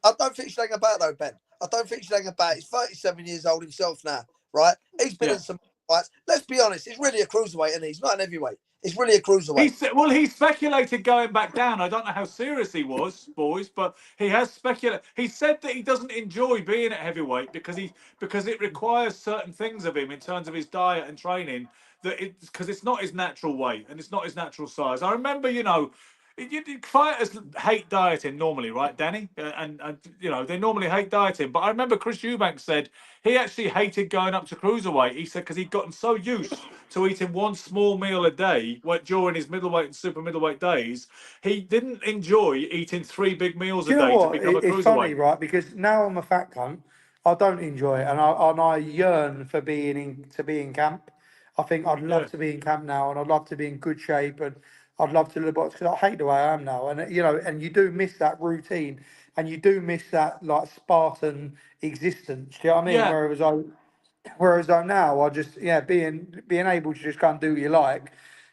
I don't think she's hanging about though, Ben. I don't think she's hanging about. He's 37 years old himself now, right? He's been Yeah. in some fights. Let's be honest. He's really a cruiserweight, and he's not an heavyweight. He's really a cruiserweight. He speculated going back down. I don't know how serious he was, boys, but he has speculated. He said that he doesn't enjoy being at heavyweight because it requires certain things of him in terms of his diet and training. Because it's not his natural weight and it's not his natural size. I remember, fighters hate dieting normally, right, Danny? And they normally hate dieting. But I remember Chris Eubanks said he actually hated going up to cruiserweight. He said because he'd gotten so used to eating one small meal a day during his middleweight and super middleweight days, he didn't enjoy eating 3 big meals do a you know day to what? become a It's funny, cruiserweight. right? Because now I'm a fat cunt. I don't enjoy it, and I yearn for be in camp. I think I'd Yeah, love to be in camp now, and I'd love to be in good shape, and I'd love to live box because I hate the way I am now, and and you do miss that routine, and you do miss that like Spartan existence. Do you know what I mean? yeah. Whereas I now, I just being able to just go and do what you like.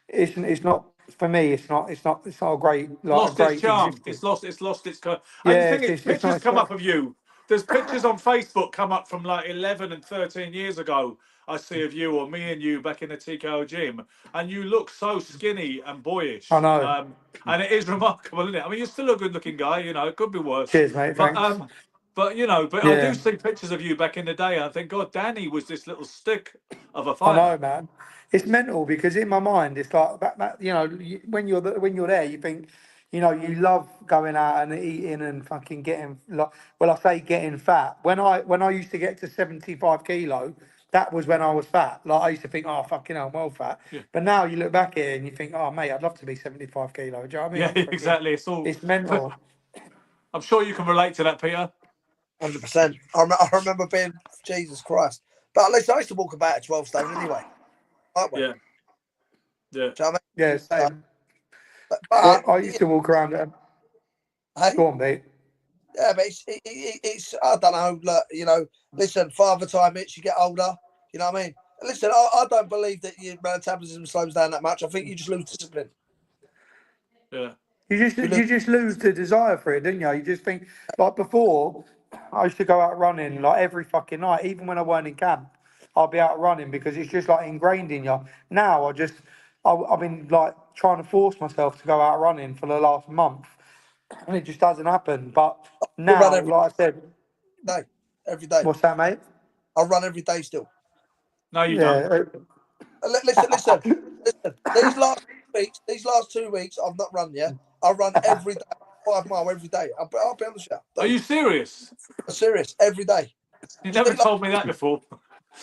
It's not for me. It's not a great like a Lost its great charm. existence. It's lost its. And the Yeah, thing is, it's not. pictures come up of you. There's pictures on Facebook come up from like 11 and 13 years ago. I see of you or me and you back in the TKO gym, and you look so skinny and I boyish. know. And it is remarkable, isn't it? I mean, you're still a good-looking guy. It could be worse, Cheers, mate. but Thanks. but I do Yeah, see pictures of you back in the day, and I think, God, Danny was this little stick of a I fighter. know, man. It's mental because in my mind, it's like when when you're there, you think, you love going out and eating and fucking getting like. Well, I say getting fat. When I used to get to 75 kilo, that was when I was fat. Like I used to think, oh fucking hell, I'm well fat. Yeah, But now you look back here and you think, oh mate, I'd love to be 75 kilo. Do you know what I yeah, mean? Fucking, exactly. It's all. it's mental. I'm sure you can relate to that, Peter. 100%. I remember being Jesus Christ. But at least I used to walk about at 12 stone anyway, aren't we? Yeah, yeah. Do you know what Yeah, I mean? same. But I used to walk around. hey, Go on, mate. yeah, but it's I don't know. Look, listen, father time hits, you get older. You know what I mean? Listen, I don't believe that your metabolism slows down that much. I think you just lose discipline. Yeah. You lose. You just lose the desire for it, didn't you? You just think like before, I used to go out running like every fucking night, even when I weren't in camp. I'll be out running because it's just like ingrained in you. Now I've been like trying to force myself to go out running for the last month, and it just doesn't happen. But I run now, every like I said, day. Every day. what's that, mate? I run every day still. No, you don't. Yeah, Listen. These last 2 weeks, I've not run yet. I run every day, 5 mile every day. I'll be on the show. Are you serious? I'm serious, every day. You I never think, like, told me that before.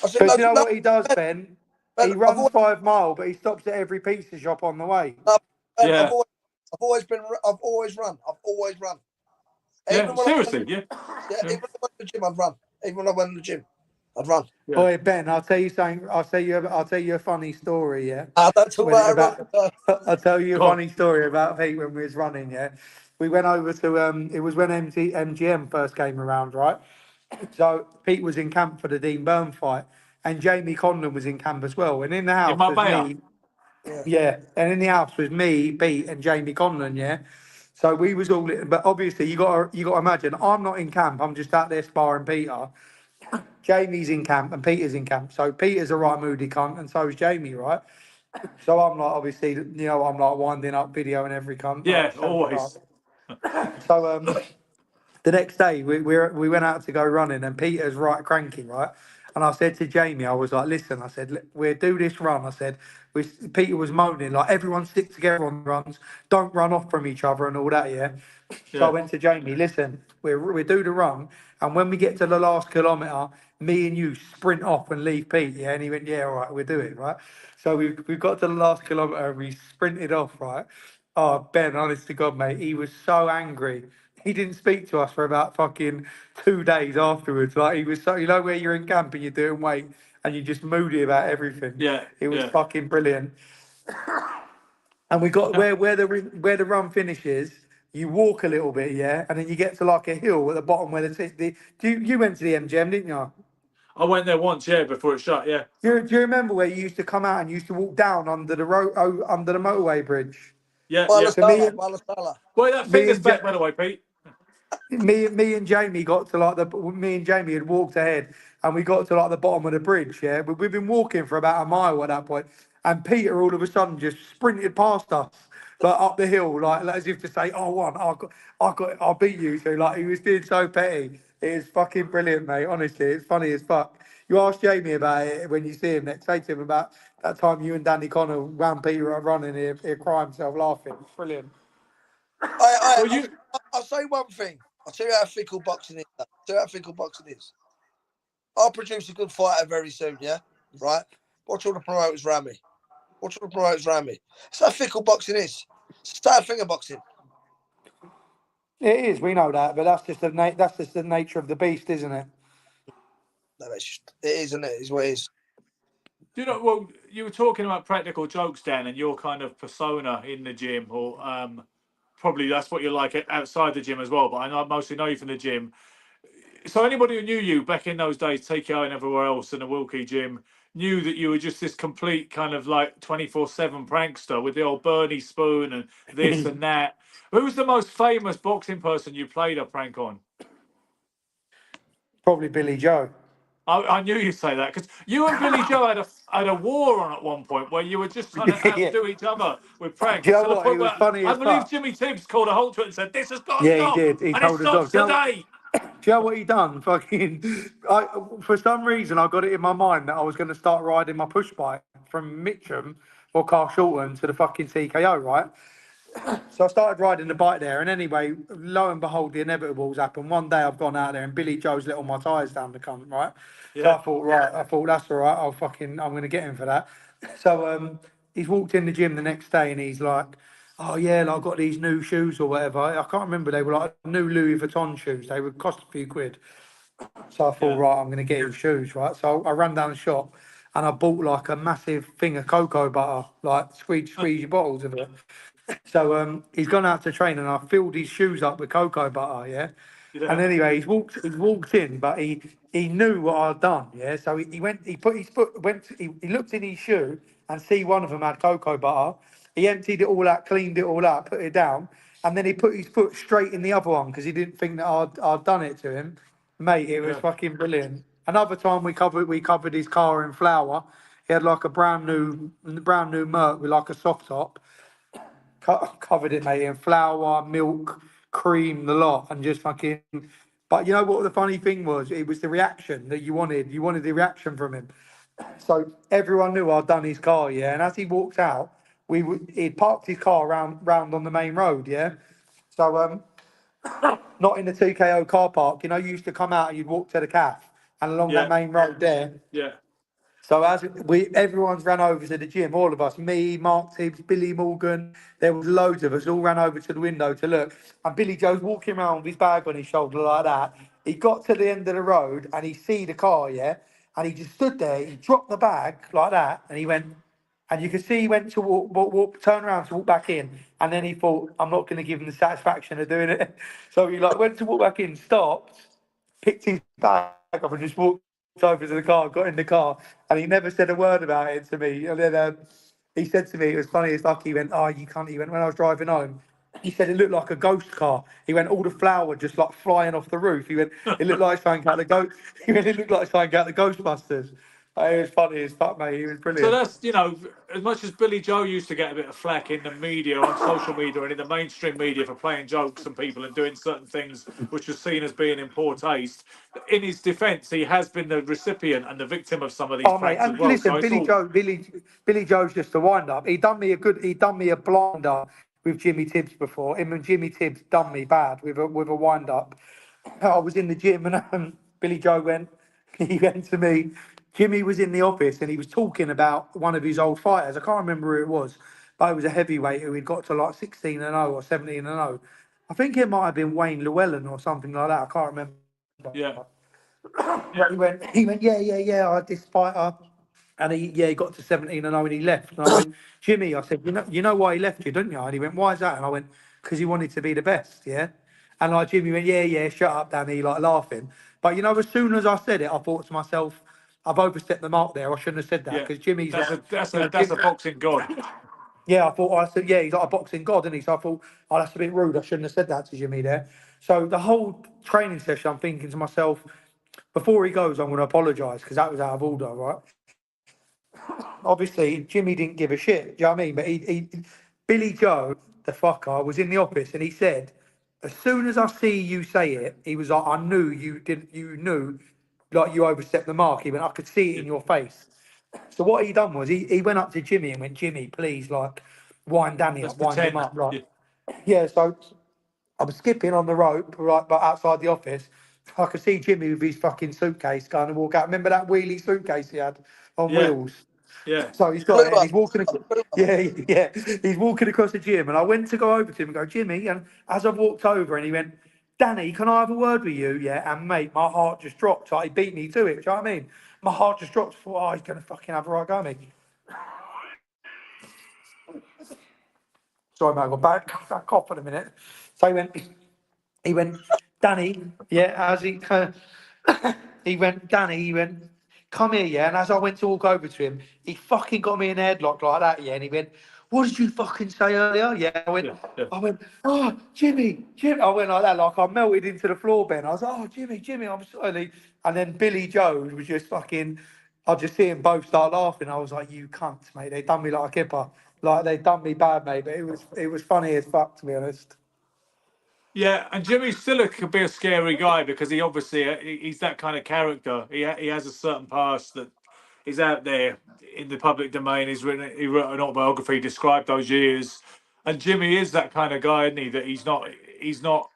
I think, but like, you know no, what he does, Ben, Ben? Ben, He runs 5 mile, but he stops at every pizza shop on the way. Ben, Yeah. I've always run. I've always run. Yeah. Even when I went, Seriously. Yeah. yeah, Yeah. even when I went to the gym, I'd run. Even when I went to the gym, I'd run. Yeah. Boy, Ben, I'll tell you something. I'll tell you a funny story. Yeah, I don't talk when about about running. I'll tell you a Go on. funny story about Pete when we was running. Yeah, we went over to it was when MGM first came around, right? So Pete was in camp for the Dean Burn fight, and Jamie Conlon was in camp as well. And in the In house was Marbella. me, Yeah. yeah, and in the house was me, Pete, and Jamie Conlon. Yeah, so we was all, but obviously you got to imagine I'm not in camp. I'm just out there sparring Peter. Jamie's in camp and Peter's in camp. So Peter's a right moody cunt, and so is Jamie, right? So I'm like, obviously, I'm like winding up video and every cunt, Yeah. like champagne up. Always. So the next day we went out to go running, and Peter's right cranky, right? And I said to Jamie, I was like, listen, I said, we'll do this run. I said, Peter was moaning, like, everyone stick together on the runs, don't run off from each other and all that, yeah? So I Yeah. went to Jamie, listen, we do the run, and when we get to the last kilometre, me and you sprint off and leave Pete, yeah? And he went, yeah, all right, we'll do it, right? So we've got to the last kilometre, and we sprinted off, right? Oh, Ben, honest to God, mate, he was so angry. He didn't speak to us for about fucking 2 days afterwards. Like, he was so, where you're in camp and you're doing weight and you're just moody about everything. Yeah. It was Yeah. fucking brilliant. and we got where the run finishes. You walk a little bit, yeah, and then you get to like a hill at the bottom where you went to the MGM, didn't you? I went there once, yeah, before it shut. Yeah, Do you remember where you used to come out and you used to walk down under the under the motorway bridge? yeah, yeah. So me Balasala, and Balasala. Well, that me fitness and Ja- back, by the way, Pete. me and Jamie got to like me and Jamie had walked ahead and we got to like the bottom of the bridge, yeah. But we've been walking for about a mile at that point, and Peter all of a sudden just sprinted past us like up the hill, like as if to say, "Oh, one, I'll beat you." So like he was being so petty. It is fucking brilliant, mate. Honestly, it's funny as fuck. You ask Jamie about it when you see him next. Say to him about that time you and Danny Connor ran Peter up running. He'll cry himself laughing. It's brilliant. Well, you I'll say one thing. I'll tell you how fickle boxing is. I'll tell you how fickle boxing is. I'll produce a good fighter very soon, yeah? Right? Watch all the promoters around me. Watch all the promoters around me. That's how fickle boxing is. It's style finger boxing. It is. We know that, but that's just the nature of the beast, isn't it? No, it's just, it is, isn't it? It's what it is. you know, well, you were talking about practical jokes, Dan, and your kind of persona in the gym, or probably that's what you're like outside the gym as well. But I mostly know you from the gym. So anybody who knew you back in those days, TKO and everywhere else in the Wilkie gym, knew that you were just this complete kind of like 24/7 prankster with the old Bernie spoon and this and that. Who's the most famous boxing person you played a prank on? Probably Billy Joe. I knew you'd say that because you and Billy Joe had a war on at one point where you were just trying to Yeah. outdo each other with pranks. Do you know To the what? He point was where funny I as believe fuck. Jimmy Tibbs called a halt to it and said, "This has got to Yeah, he stop," did. He and it told us stops off. Do today. you know what he done? Fucking, for some reason, I got it in my mind that I was going to start riding my push bike from Mitcham or Carshalton to the fucking TKO, right? So I started riding the bike there, and anyway, lo and behold, the inevitables happened. One day I've gone out there, and Billy Joe's let all my tyres down the cunt, right? So Yeah, I thought that's all right. I'm gonna get him for that. So he's walked in the gym the next day, and he's like, "Oh yeah, like, I've got these new shoes or whatever." I can't remember. They were like new Louis Vuitton shoes. They would cost a few quid. So I thought, yeah, right, I'm going to get him shoes, right? So I ran down the shop and I bought like a massive thing of cocoa butter, like squeezy bottles of it. So he's gone out to train and I filled his shoes up with cocoa butter, yeah. And yeah, anyway, he's walked in, but he knew what I'd done, yeah. So he went, he put his foot, he looked in his shoe and see one of them had cocoa butter. He emptied it all out, cleaned it all out, put it down, and then he put his foot straight in the other one because he didn't think that I'd done it to him. Mate, it was yeah. fucking brilliant. Another time we covered his car in flour. He had like a brand new Merc with like a soft top. Covered it, mate, in flour, milk, cream, the lot, and just fucking. But you know what the funny thing was? It was the reaction that you wanted. You wanted the reaction from him. So everyone knew I'd done his car, yeah. And as he walked out, he'd parked his car round on the main road, yeah. So not in the TKO car park. You know, you used to come out and you'd walk to the calf and along that Yeah, main road there. yeah, So everyone's ran over to the gym, all of us, me, Mark Tibbs, Billy Morgan, there was loads of us, all ran over to the window to look. And Billy Joe's walking around with his bag on his shoulder like that. He got to the end of the road and he see the car, yeah? And he just stood there, he dropped the bag like that, and he went, and you could see he went to turn around to walk back in, and then he thought, I'm not going to give him the satisfaction of doing it. So he like went to walk back in, stopped, picked his bag up, and just walked over to the car, got in the car, and he never said a word about it to me. And then he said to me, it was funny as fuck. He went, "Oh, you can't." He went when I was driving home. He said it looked like a ghost car. He went, all the flour just like flying off the roof. He went, it looked like something out the ghost. He went, it looked like something out the Ghostbusters. It was funny as fuck, mate. He was so brilliant. that's, as much as Billy Joe used to get a bit of flack in the media, on social media, and in the mainstream media for playing jokes on people and doing certain things which was seen as being in poor taste. In his defence, he has been the recipient and the victim of some of these Oh mate, pranks as and well. So listen, it's all, Billy Joe's just a wind up. He done me a blinder with Jimmy Tibbs before. Him and Jimmy Tibbs done me bad with a wind up. I was in the gym and Billy Joe went. He went to me. Jimmy was in the office and he was talking about one of his old fighters. I can't remember who it was, but it was a heavyweight who he'd got to like 16-0 or 17-0. I think it might have been Wayne Llewellyn or something like that. I can't remember. yeah, But he went, yeah. I had this fighter. And he got to 17-0 and he left. And I went, Jimmy, I said, you know why he left you, don't you? And he went, why is that? And I went, because he wanted to be the best, yeah. And like Jimmy went, yeah, shut up, Danny, like laughing. But you know, as soon as I said it, I thought to myself, I've overstepped the mark there. I shouldn't have said that Yeah, because Jimmy's that's like, a boxing god. yeah, I said, yeah, he's like a boxing god, isn't he? So I thought, oh, that's a bit rude. I shouldn't have said that to Jimmy there. So the whole training session, I'm thinking to myself, before he goes, I'm going to apologise because that was out of order, right? Obviously, Jimmy didn't give a shit. Do you know what I mean? But Billy Joe, the fucker, was in the office and he said, as soon as I see you say it, he was like, I knew you didn't, you knew, like you overstepped the mark. He went, I could see it in your face. So what he done was he went up to Jimmy and went, Jimmy, please, like, wind Danny Let's up, wind him pretend. up. Like, Yeah, yeah, so I was skipping on the rope, right, but outside the office. I could see Jimmy with his fucking suitcase going to walk out. Remember that wheelie suitcase he had on yeah, wheels? yeah. So he's got Blue it and one. he's walking. Blue one. Yeah. He's walking across the gym, and I went to go over to him and go, Jimmy. And as I walked over, and he went, Danny, can I have a word with you? Yeah. And mate, my heart just dropped. Like, he beat me to it. Do you know what I mean? My heart just dropped. I thought, oh, he's gonna fucking have a right go at me. Sorry, mate, I got back cough in a minute. So he went, Danny, yeah, as he he went, Danny, he went, come here, yeah. And as I went to walk over to him, he fucking got me in a headlock like that, yeah. And he went, what did you fucking say earlier? Yeah. Yeah. I went, oh, Jimmy. I went like that, like I melted into the floor, Ben. I was like, oh, Jimmy, I'm sorry. And then Billy Joe was just fucking, I just see them both start laughing. I was like, you cunts, mate. They done me like a kipper. Like they done me bad, mate. But it was funny as fuck, to be honest. Yeah, and Jimmy still could be a scary guy because he obviously he's that kind of character. He has a certain past that is out there in the public domain. He wrote an autobiography, described those years, and Jimmy is that kind of guy, isn't he? That he's not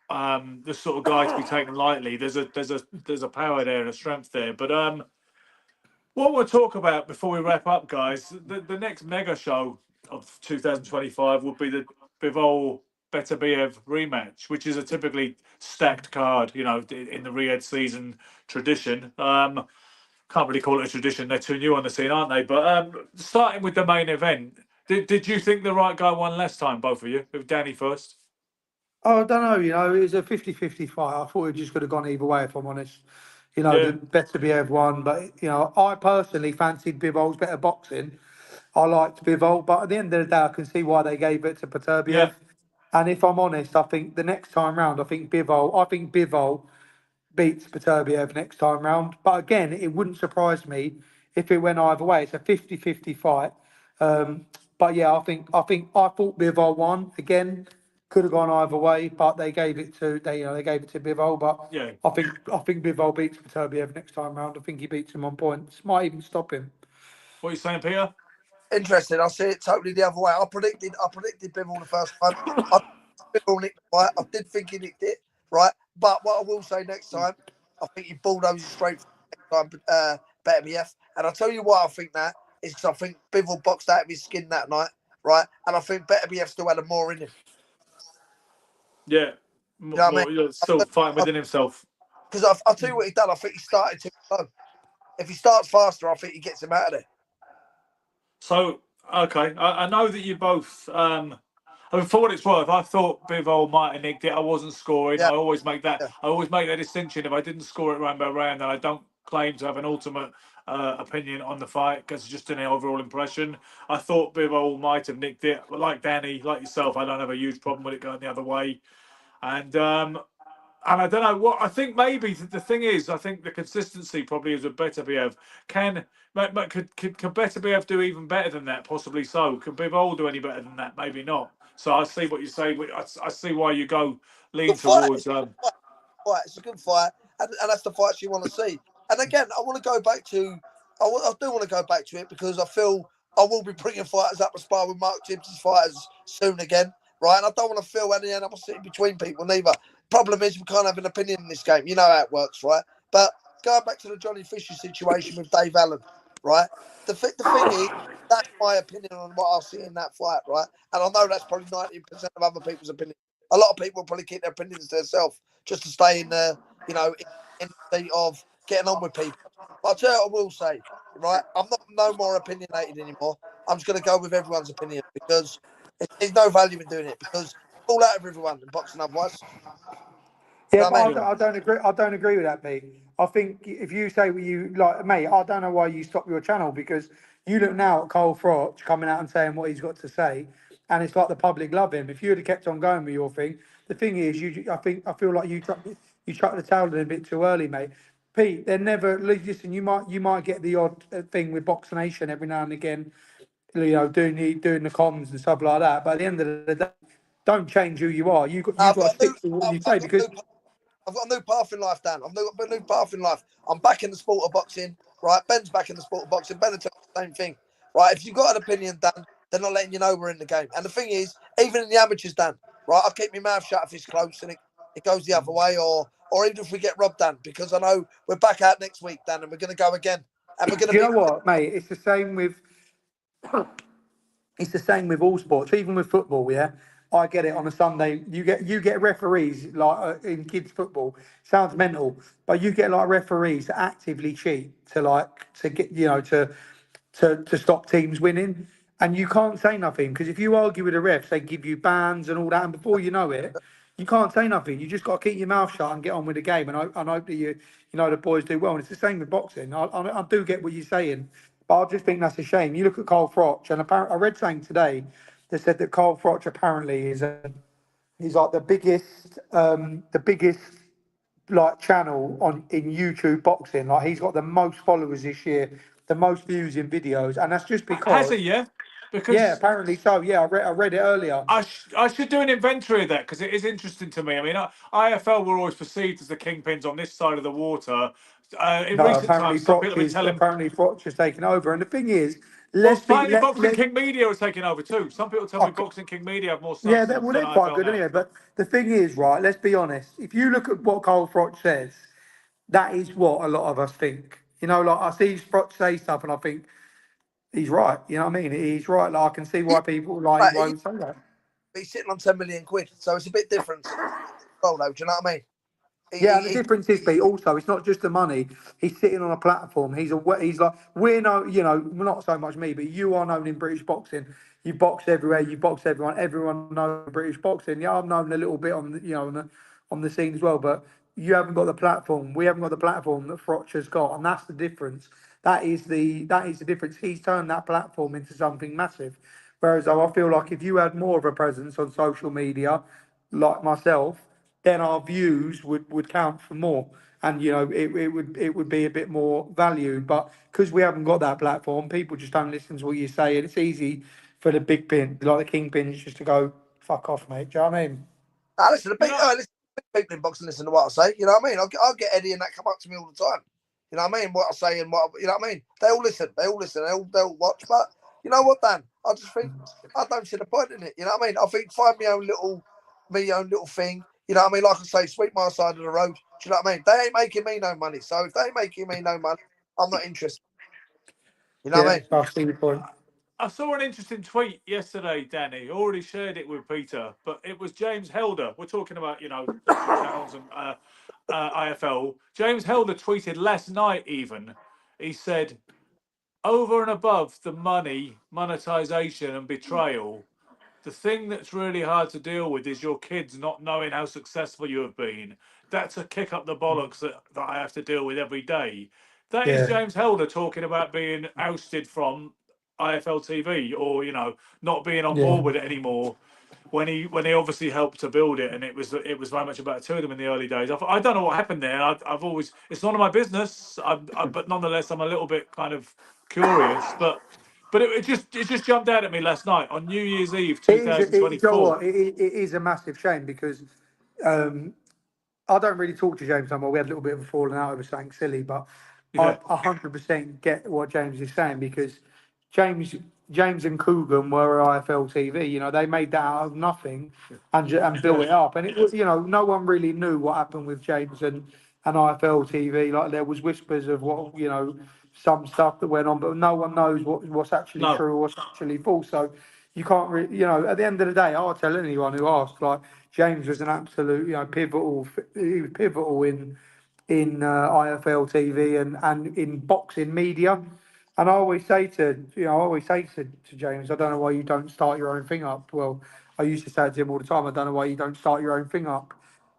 the sort of guy to be taken lightly. There's a power there and a strength there. But what we'll talk about before we wrap up, guys, the next mega show of 2025 would be the Bivol Beterbiev rematch, which is a typically stacked card, you know, in the Riyadh season tradition. Can't really call it a tradition. They're too new on the scene, aren't they? But starting with the main event, did you think the right guy won last time, both of you? With Danny first? Oh, I don't know, it was a 50-50 fight. I thought it just could have gone either way, if I'm honest. Yeah, The Beterbiev won, but, I personally fancied Bivol's better boxing. I liked Bivol, but at the end of the day, I can see why they gave it to yeah, Beterbiev. And if I'm honest, I think the next time round, I think Bivol beats Beterbiev next time round. But again, it wouldn't surprise me if it went either way. It's a 50-50 fight. But yeah, I thought Bivol won again. Could have gone either way, but they gave it to they gave it to Bivol. But yeah. I think Bivol beats Beterbiev next time round. I think he beats him on points. Might even stop him. What are you saying, Peter? Interesting. I see it totally the other way. I predicted Bivol the first time. I Bivol nicked the fight. I did think he nicked it, right? But what I will say next time, I think he bulldozes straight for next time, Beterbiev. And I'll tell you why I think that is because I think Bivol boxed out of his skin that night, right? And I think Beterbiev still had more in him. Yeah, You know what I mean? you're still fighting within himself. Because I'll tell you what he done. I think he started too slow. If he starts faster, I think he gets him out of there. So, okay, I know that you both. I mean, for what it's worth, I thought Bivol might have nicked it. I wasn't scoring. Yeah. I always make that. Yeah. I always make that distinction. If I didn't score it round by round, then I don't claim to have an ultimate opinion on the fight because it's just an overall impression. I thought Bivol might have nicked it, but like Danny, like yourself, I don't have a huge problem with it going the other way. And I don't know what I think. Maybe the thing is, I think the consistency probably is a Beterbiev. Could Beterbiev do even better than that? Possibly so. Could Bivol do any better than that? Maybe not. So I see what you say. I see why you lean Good fight. towards. Fight. It's a good fight, and that's the fights you want to see. And again, I want to go back to. I do want to go back to it because I feel I will be bringing fighters up to spar with Mark Tibbs' fighters soon again, right? And I don't want to feel any animosity between people neither. Problem is, we can't have an opinion in this game. You know how it works, right? But going back to the Johnny Fisher situation with Dave Allen, right? The thing is, that's my opinion on what I see in that fight, right? And I know that's probably 90% of other people's opinion. A lot of people will probably keep their opinions to themselves just to stay in the, in the state of getting on with people. But I'll tell you what I will say. right? I'm not no more opinionated anymore. I'm just going to go with everyone's opinion because there's no value in doing it because all out of everyone in boxing otherwise. You Yeah, know but what I mean? I don't agree. I don't agree with that, Pete. I think if you say what you like, mate, I don't know why you stop your channel because you look now at Cole Froch coming out and saying what he's got to say, and it's like the public love him. If you'd have kept on going with your thing, the thing is, I feel like you chucked the towel in a bit too early, mate. Pete, they're never listen. You might get the odd thing with Box Nation every now and again, doing the comms and stuff like that. But at the end of the day, don't change who you are. You I've got to got a new, stick to what I've, you I've say got a because new, I've got a new path in life, Dan. Got a new path in life. I'm back in the sport of boxing, right? Ben's back in the sport of boxing. Ben will tell you the same thing, right? If you've got an opinion, Dan, they're not letting you know we're in the game. And the thing is, even in the amateurs, Dan, right? I keep my mouth shut if it's close and it goes the other way, or even if we get robbed, Dan, because I know we're back out next week, Dan, and we're going to go again, and we're going to do you be. know what, mate? It's the same with all sports, even with football. Yeah, I get it. On a Sunday, you get referees like in kids football. Sounds mental, but you get like referees that actively cheat to get to stop teams winning, and you can't say nothing because if you argue with the refs, they give you bans and all that, and before you know it, you can't say nothing. You just got to keep your mouth shut and get on with the game, and hope that the boys do well. And it's the same with boxing. I do get what you're saying, but I just think that's a shame. You look at Carl Froch, and apparently I read something today that said that Carl Froch apparently he's like the biggest like channel on in YouTube boxing. Like he's got the most followers this year, the most views in videos, and that's just Has because he? Yeah, yeah, because apparently so. Yeah, I read it earlier. I should do an inventory of that because it is interesting to me. I mean, IFL were always perceived as the kingpins on this side of the water. In No, recent times, some people have been telling. apparently Froch is taking over, and the thing is, Well, let's be apparently, let Boxing let. King Media was taking over too. Some people tell me Okay, Boxing King Media have more yeah, substance well, than they're quite IFL good now. anyway. But the thing is, right? Let's be honest. If you look at what Cole Froch says, that is what a lot of us think. Like I see Froch say stuff, and I think he's right. You know what I mean? He's right. Like I can see Yeah, why people like right, won't say that. he's sitting on 10 million quid, so it's a bit different. Well, though, do you know what I mean? Yeah, and the difference is, Pete, also, it's not just the money. He's sitting on a platform. He's like, we're no, not so much me, but you are known in British boxing. You box everywhere, you box everyone. Everyone knows British boxing. Yeah, I'm known a little bit on the scene as well, but you haven't got the platform. We haven't got the platform that Froch has got, and that's the difference. That is the difference. He's turned that platform into something massive. Whereas though I feel like if you had more of a presence on social media, like myself, then our views would count for more, and it would be a bit more valued. But because we haven't got that platform, people just don't listen to what you say, and it's easy for the big pin, like the kingpins, just to go fuck off, mate. Do you know what I mean? Listen, You know, listen, big people in boxing listen to what I say. You know what I mean? I'll get Eddie and that come up to me all the time. You know what I mean? What I say and what you know what I mean? They all listen. They all listen. They'll watch. But you know what, Dan? I just think I don't see the point in it. You know what I mean? I think find my own little thing. You know what I mean? Like I say, sweep my side of the road. Do you know what I mean? They ain't making me no money. So if they ain't making me no money, I'm not interested. You know what I Yeah, mean? I see the point. I saw an interesting tweet yesterday, Danny. Already shared it with Peter, but it was James Helder. We're talking about, boxing channels and IFL. James Helder tweeted last night, even. He said, over and above the money, monetization, and betrayal, the thing that's really hard to deal with is your kids not knowing how successful you have been. That's a kick up the bollocks that I have to deal with every day. That is Yeah, James Helder talking about being ousted from IFL TV or, not being on yeah. board with it anymore. When he obviously helped to build it, and it was very much about the two of them in the early days. I don't know what happened there. I've always it's none of my business. But nonetheless, I'm a little bit kind of curious. But it just jumped out at me last night on New Year's Eve, You know 2024. what? It is a massive shame because um, I don't really talk to James no more. We had a little bit of a falling out over something silly, but I Yeah, 100% get what James is saying because James James and Coogan were IFL TV. They made that out of nothing and built yeah, it up. And it was, no one really knew what happened with James and IFL TV. Like there was whispers of what, some stuff that went on, but no one knows what's actually no, true, what's actually false. So you can't really, at the end of the day, I'll tell anyone who asks, like James was an absolute, pivotal. He was pivotal in IFL TV and in boxing media. And I always say to James, I don't know why you don't start your own thing up. Well, I used to say it to him all the time. I don't know why you don't start your own thing up.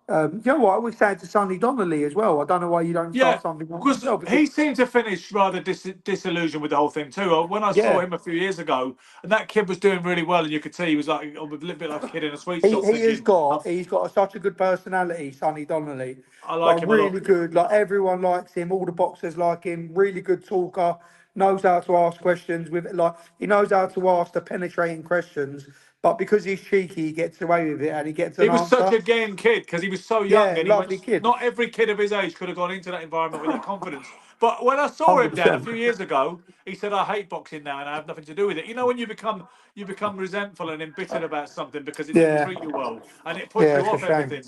You know what? I always say it to Sonny Donnelly as well. I don't know why you don't Yeah, start something up because yourself. Because he seemed to finish rather disillusioned with the whole thing too. When I saw yeah, him a few years ago, and that kid was doing really well, and you could see he was like a little bit like a kid in a sweet he shop, he has thinking, got he's got such a good personality, Sonny Donnelly. "I like Like him a lot." really good. Like everyone likes him. All the boxers like him. Really good talker. Knows how to ask questions with like he knows how to ask the penetrating questions. But because he's cheeky, he gets away with it and he gets He an was such answer. a game kid because he was so young, Yeah, and he lovely went. kid. Not every kid of his age could have gone into that environment with that confidence. But when I saw him, Dan, a 100%. few years ago, he said, "I hate boxing now, and I have nothing to do with it." You know, when you become resentful and embittered about something because it didn't Yeah, treat you well, and it puts yeah, you it's a off shame. everything.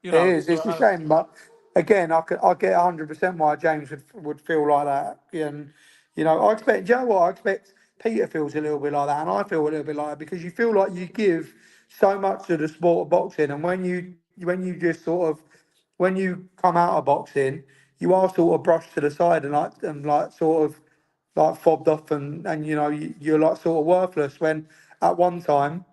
You It know, is. It's a shame, but again, I get 100% why James would feel like that. And I expect. Do you know what? I expect Peter feels a little bit like that, and I feel a little bit like that because you feel like you give so much to the sport of boxing, and when you just sort of when you come out of boxing, you are sort of brushed to the side and sort of like fobbed off, and you're like sort of worthless. When at one time,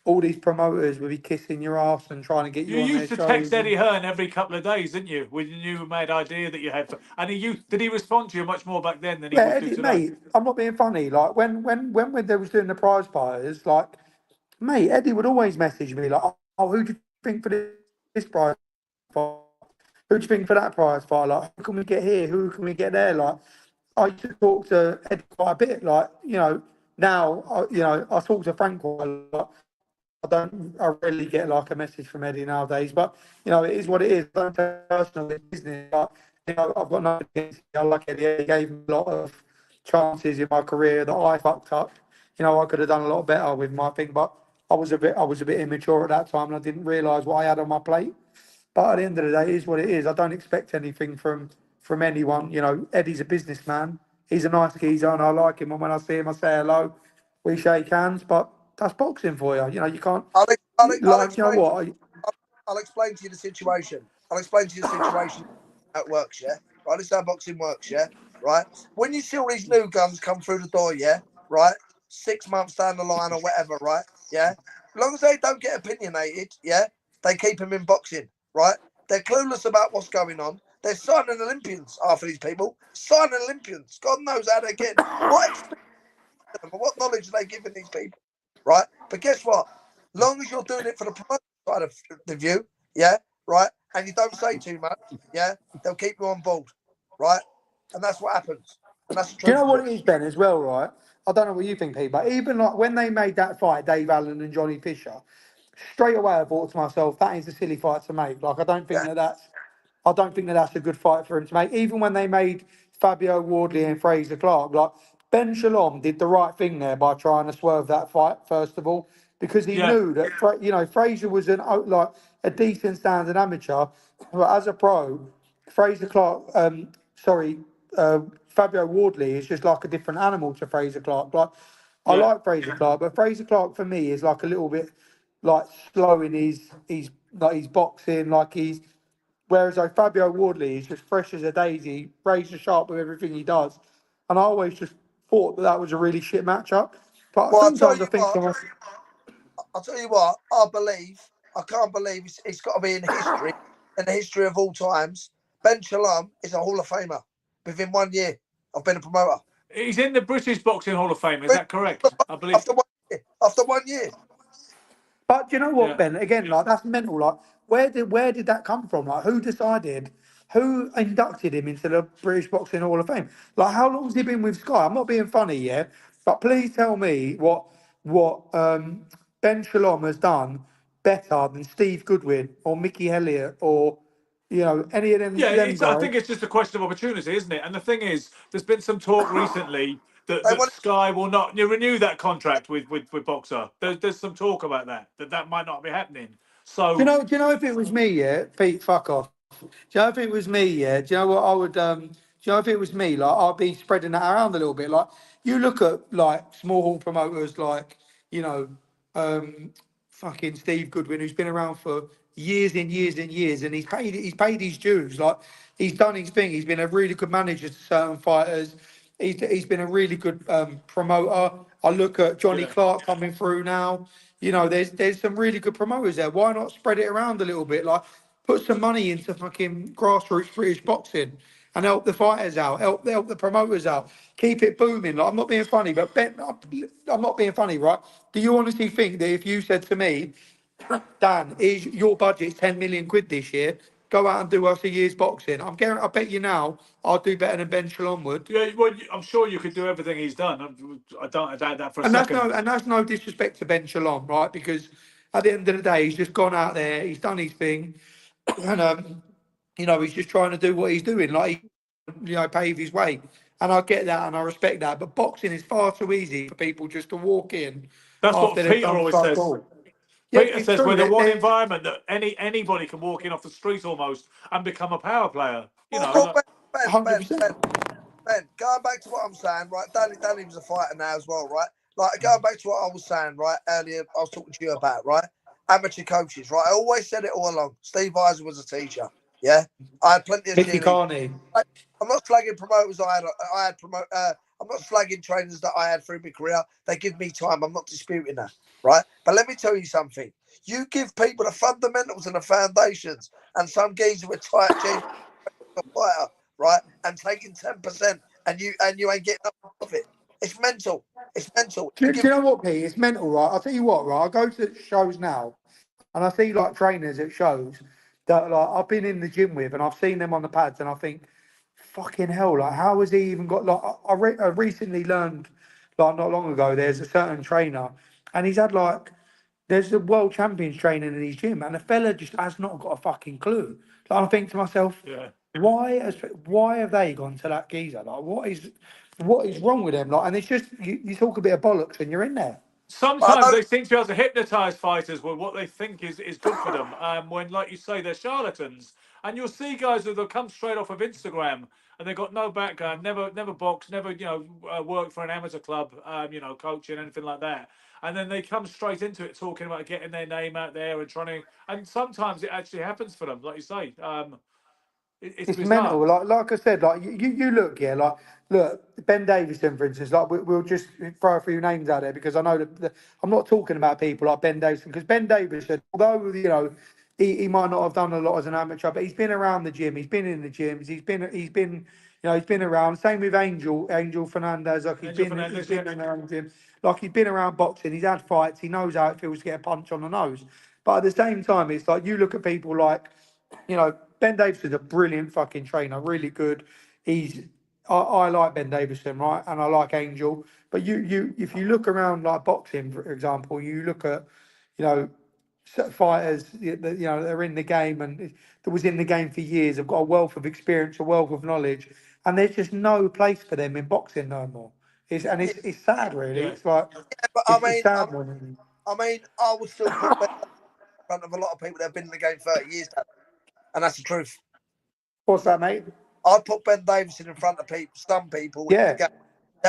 all these promoters would be kissing your ass and trying to get you you on their used to text shows. Eddie And Hearn every couple of days, didn't you? When you made idea that you had, and did he respond to you much more back then than he yeah, would do Eddie, today? mate, I'm not being funny. Like when they was doing the prize fighters, like mate, Eddie would always message me like, "Oh, who do you think for this prize fight? Who do you think for that prize fight? Like, who can we get here? Who can we get there?" Like, I used to talk to Eddie quite a bit. Like, now, I talk to Frank quite a lot. I rarely get like a message from Eddie nowadays, but it is what it is. I don't take it personal, it's business. But I've got nothing against him. I like Eddie. He gave me a lot of chances in my career that I fucked up. I could have done a lot better with my thing, but I was a bit immature at that time, and I didn't realise what I had on my plate. But at the end of the day, it is what it is. I don't expect anything from anyone. Eddie's a businessman. He's a nice geezer, and I like him. And when I see him, I say hello. We shake hands. But that's boxing for you. You can't. I'll Like, you know explain. what? I'll explain to you the situation. I'll explain to you the situation how it works, yeah? Right, this is how boxing works, yeah? Right? When you see all these new guns come through the door, yeah? Right? 6 months down the line or whatever, right? Yeah? As long as they don't get opinionated, yeah? They keep them in boxing, right? They're clueless about what's going on. They're signing Olympians after these people. Signing Olympians. God knows how they're getting. What experience and what knowledge are they giving these people, right? But guess what? Long as you're doing it for the promotion side of the view, yeah, right, and you don't say too much, yeah, they'll keep you on board, right? And that's what happens, and that's the Do you truth know of what it. it is, Ben, as well, right? I don't know what you think, Pete, but even like when they made that fight, Dave Allen and Johnny Fisher, straight away I thought to myself, that is a silly fight to make. Like, Yeah. I don't think that that's a good fight for him to make. Even when they made Fabio Wardley and Fraser Clark, like Ben Shalom did the right thing there by trying to swerve that fight first of all, because he Yeah, knew that Fraser was like a decent standard amateur, but as a pro, Fraser Clark, sorry, Fabio Wardley is just like a different animal to Fraser Clark. Like I yeah. like Fraser Clark, but Fraser Clark for me is like a little bit like slow in his boxing, like he's. Whereas like Fabio Wardley is just fresh as a daisy, razor sharp with everything he does, and I always just thought that was a really shit matchup. But Well, sometimes I think to myself, I'll tell you what, I can't believe it's got to be in the history of all times. Ben Shalom is a Hall of Famer within 1 year of being a promoter. He's in the British Boxing Hall of Fame. Is But that correct? I believe. after 1 year, after 1 year, but do you know what, Yeah. Ben? Again, like that's mental. Like, where did that come from? Like, who decided? Who inducted him into the British Boxing Hall of Fame? Like, how long has he been with Sky? I'm not being funny, yeah, but please tell me what Ben Shalom has done better than Steve Goodwin or Mickey Elliott or any of them Yeah, them I guys. think it's just a question of opportunity, isn't it? And the thing is, there's been some talk recently that, they that want Sky will not renew that contract with Boxer. There's some talk about that might not be happening. So Do you know if it was me, yeah, Pete, fuck off. Do you know if it was me, yeah? Do you know what I would do you know if it was me, like I'd be spreading that around a little bit. Like you look at like small hall promoters like, you know, fucking Steve Goodwin, who's been around for years and years and years, and he's paid his dues. Like he's done his thing. He's been a really good manager to certain fighters. he's been a really good promoter. I look at Johnny Yeah. Clark coming through now. You know, there's some really good promoters there. Why not spread it around a little bit? Like, put some money into fucking grassroots British boxing and help the fighters out, help the promoters out, keep it booming. Like, I'm not being funny, but Ben, I'm not being funny, right? Do you honestly think that if you said to me, Dan, is your budget's 10 million quid this year? Go out and do us a year's boxing. I bet you now I'll do better than Ben Shalom would. Yeah, well, I'm sure you could do everything he's done. I don't doubt that for a second. And that's no disrespect to Ben Shalom, right? Because at the end of the day, he's just gone out there, he's done his thing, and you know, he's just trying to do what he's doing, like, you know, pave his way. And I get that and I respect that. But boxing is far too easy for people just to walk in That's what after they've Peter done always fuck says. all. Yeah, Peter it's says true. we're the one environment that anybody can walk in off the street almost and become a power player. You know, Well, like, Ben, 100%. going back to what I'm saying, right? Danny was a fighter now as well, right? Like, going back to what I was saying, right, earlier, I was talking to you about, right? Amateur coaches, right? I always said it all along. Steve Eisen was a teacher, yeah? I had plenty of Mickey cheerleaders. Carney. I'm not slagging promoters I'm not slagging trainers that I had through my career. They give me time. I'm not disputing that, right? But let me tell you something. You give people the fundamentals and the foundations, and some geezer with tight jeans, a fighter, right, and taking 10%, and you ain't getting up off it. It's mental. It's mental. Do you know what, Pete? It's mental, right? I'll tell you what, right? I go to shows now and I see like trainers at shows that like I've been in the gym with and I've seen them on the pads and I think, fucking hell, like how has he even got like I recently learned like not long ago there's a certain trainer and he's had like there's a world champions training in his gym and the fella just has not got a fucking clue. Like I think to myself, yeah. why have they gone to that geezer? Like what is wrong with them? Like and it's just you talk a bit of bollocks and you're in there. Sometimes they seem to be able to hypnotise fighters with what they think is good for them. When, like you say, they're charlatans, and you'll see guys that will come straight off of Instagram and they've got no background, never boxed, never worked for an amateur club, coaching anything like that, and then they come straight into it talking about getting their name out there and trying to. And sometimes it actually happens for them, like you say. It's It's bizarre. mental. Like I said, like you look, yeah, like look, Ben Davison, for instance, like we'll just throw a few names out there because I know that I'm not talking about people like Ben Davison because Ben Davison, although he might not have done a lot as an amateur, but he's been around the gym, he's been in the gyms, he's been he's been around. Same with Angel Fernandez, like Angel Fernandez, he's been around the gym, like he's been around boxing, he's had fights, he knows how it feels to get a punch on the nose. But at the same time, it's like you look at people like Ben Davison's a brilliant fucking trainer, really good. I like Ben Davison, right? And I like Angel. But if you look around like boxing, for example, you look at, fighters that, they're in the game and that was in the game for years, have got a wealth of experience, a wealth of knowledge, and there's just no place for them in boxing no more. It's sad, really. Yeah. It's like, but it's sad. I would still put Ben in front of a lot of people that have been in the game 30 years, and that's the truth. What's that, mate? I'd put Ben Davison in front of some people. Yeah.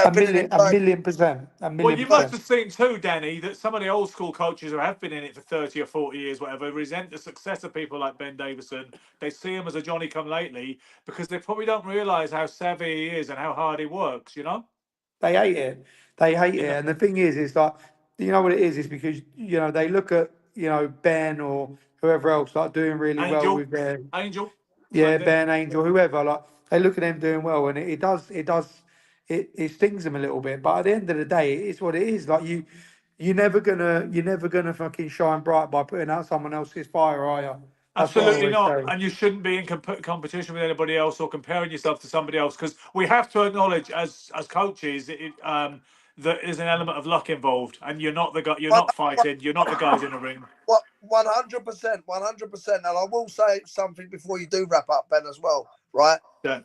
A million percent. Well, you must have seen too, Danny, that some of the old school coaches who have been in it for 30 or 40 years, whatever, resent the success of people like Ben Davison. They see him as a Johnny come lately because they probably don't realise how savvy he is and how hard he works, They hate it. And the thing is, it's like, you know what it is? It's because, they look at, Ben or whoever else, like doing really well with their, Angel. Ben, Angel, whoever, like they look at them doing well and it stings them a little bit. But at the end of the day, it's what it is. Like you're never gonna fucking shine bright by putting out someone else's fire, are you? Absolutely not. And you shouldn't be in competition with anybody else or comparing yourself to somebody else because we have to acknowledge as coaches that there's an element of luck involved, and you're not the guy. You're not fighting. You're not the guys in the ring. What 100%, 100%. And I will say something before you do wrap up, Ben, as well. Right? Yeah.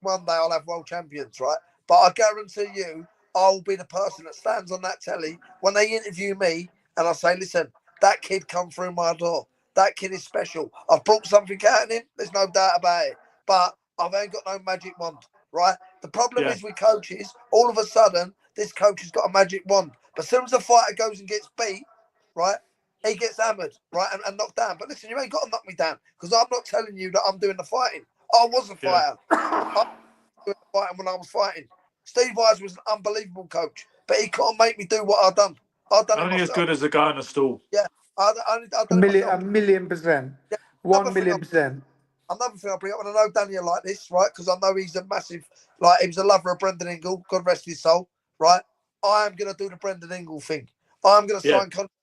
One day I'll have world champions, right? But I guarantee you, I'll be the person that stands on that telly when they interview me, and I say, "Listen, that kid come through my door. That kid is special. I've brought something out in him. There's no doubt about it. But I've ain't got no magic wand, right? The problem is with coaches, all of a sudden, this coach has got a magic wand. But as soon as the fighter goes and gets beat, right, he gets hammered, right, and knocked down. But listen, you ain't got to knock me down because I'm not telling you that I'm doing the fighting. I was a fighter. I was doing the fighting when I was fighting. Steve Eyes was an unbelievable coach, but he couldn't make me do what I've done. I've done it Only as myself. good as a guy on a stool. Yeah, I've A done it million, myself. 1,000,000%. Yeah. 1,000,000%. Another thing I'll bring up, and I know Daniel like this, right? Because I know he's a massive, like, he was a lover of Brendan Ingle, God rest his soul, right? I am going to do the Brendan Ingle thing. I'm going to Yeah. sign contracts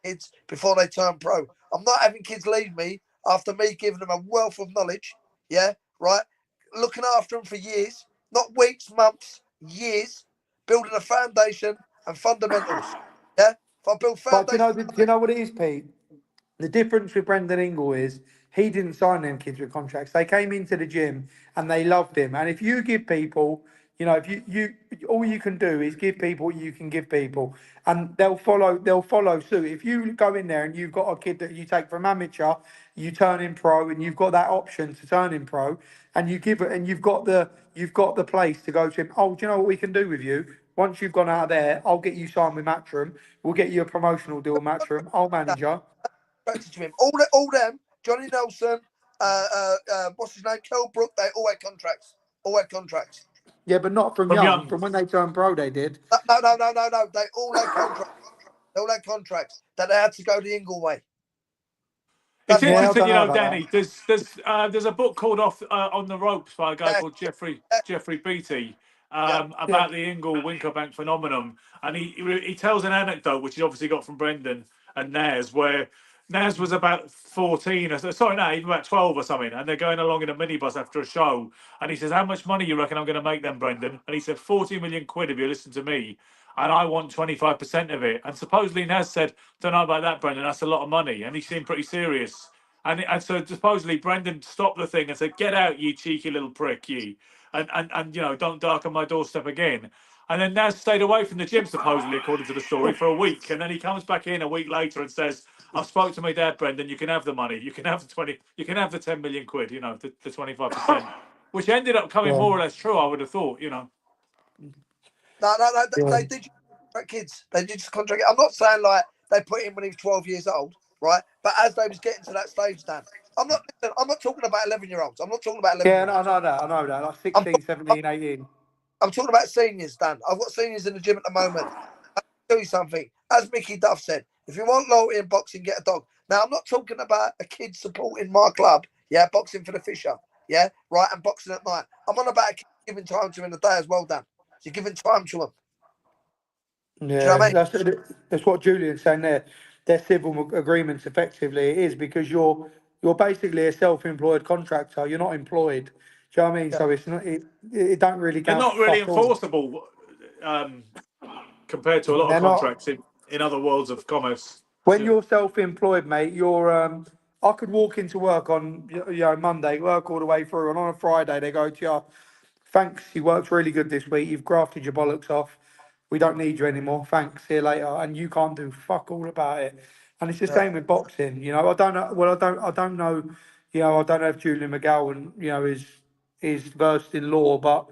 with kids before they turn pro. I'm not having kids leave me after me giving them a wealth of knowledge, yeah, right? Looking after them for years, not weeks, months, years, building a foundation and fundamentals, yeah? If I build But do foundations, you know what it is, Pete? The difference with Brendan Ingle is he didn't sign them kids with contracts. They came into the gym and they loved him. And if you give people, if you all you can do is give people what you can give people, and they'll follow suit. If you go in there and you've got a kid that you take from amateur, you turn him pro, and you've got that option to turn him pro, and you give it, and you've got the place to go to him. Oh, do you know what we can do with you? Once you've gone out of there, I'll get you signed with Matchroom. We'll get you a promotional deal with Matchroom. I'll manage you. to him. All them, Johnny Nelson, what's his name, Kel Brook, they all had contracts. All had contracts. Yeah, but not from From young. young. From when they turned pro, they did. No. They all had contracts. They all had contracts that they had to go the Ingle way. It's That's why. interesting, I don't know about Danny. There's a book called Off on the Ropes by a guy Yeah, called Jeffrey Beattie yeah, about the Ingle Winkelbank phenomenon, and he tells an anecdote which he obviously got from Brendan and Naz, where Naz was about 14, sorry, no, even about 12 or something, and they're going along in a minibus after a show, and he says, "How much money you reckon I'm going to make then, Brendan?" And he said, 40 million quid if you listen to me, and I want 25% of it. And supposedly Naz said, "Don't know about that, Brendan. That's a lot of money." And he seemed pretty serious. And so supposedly Brendan stopped the thing and said, "Get out, you cheeky little prick, you, and don't darken my doorstep again." And then Naz stayed away from the gym, supposedly, according to the story, for a week. And then he comes back in a week later and says, "I've spoke to my dad, Brendan. You can have the money. You can have the 20. You can have the 10 million quid. The 25%." Which ended up coming Yeah. more or less true, I would have thought. No. Yeah. They did contract kids. They did just contract. I'm not saying like they put him when he was 12 years old, right? But as they was getting to that stage, Dan, I'm not talking about 11-year-olds. I'm not talking about Yeah, 11-year-olds. I know that. Like I'm, 16, 17, 18. I'm talking about seniors, Dan. I've got seniors in the gym at the moment. I'll tell you something. As Mickey Duff said, if you want loyalty in boxing, get a dog. Now, I'm not talking about a kid supporting my club, yeah, boxing for the Fisher, yeah, right, and boxing at night. I'm on about a kid giving time to him in the day as well, Dan. So you're giving time to him. Do you know Yeah, what I mean? that's what Julian's saying there. Their civil agreements effectively it is because you're basically a self-employed contractor. You're not employed. Do you know what I mean? Yeah. So it's not it don't really They're count not for really fuck all. enforceable compared to a lot of They're not. contracts in other worlds of commerce. When you're self-employed, mate, I could walk into work on Monday, work all the way through, and on a Friday they go to you, "Thanks, you worked really good this week. You've grafted your bollocks off. We don't need you anymore. Thanks, see you later." And you can't do fuck all about it. And it's the Yeah. same with boxing. I don't know. Well, I don't know. I don't know if Julian McGowan, is versed in law, but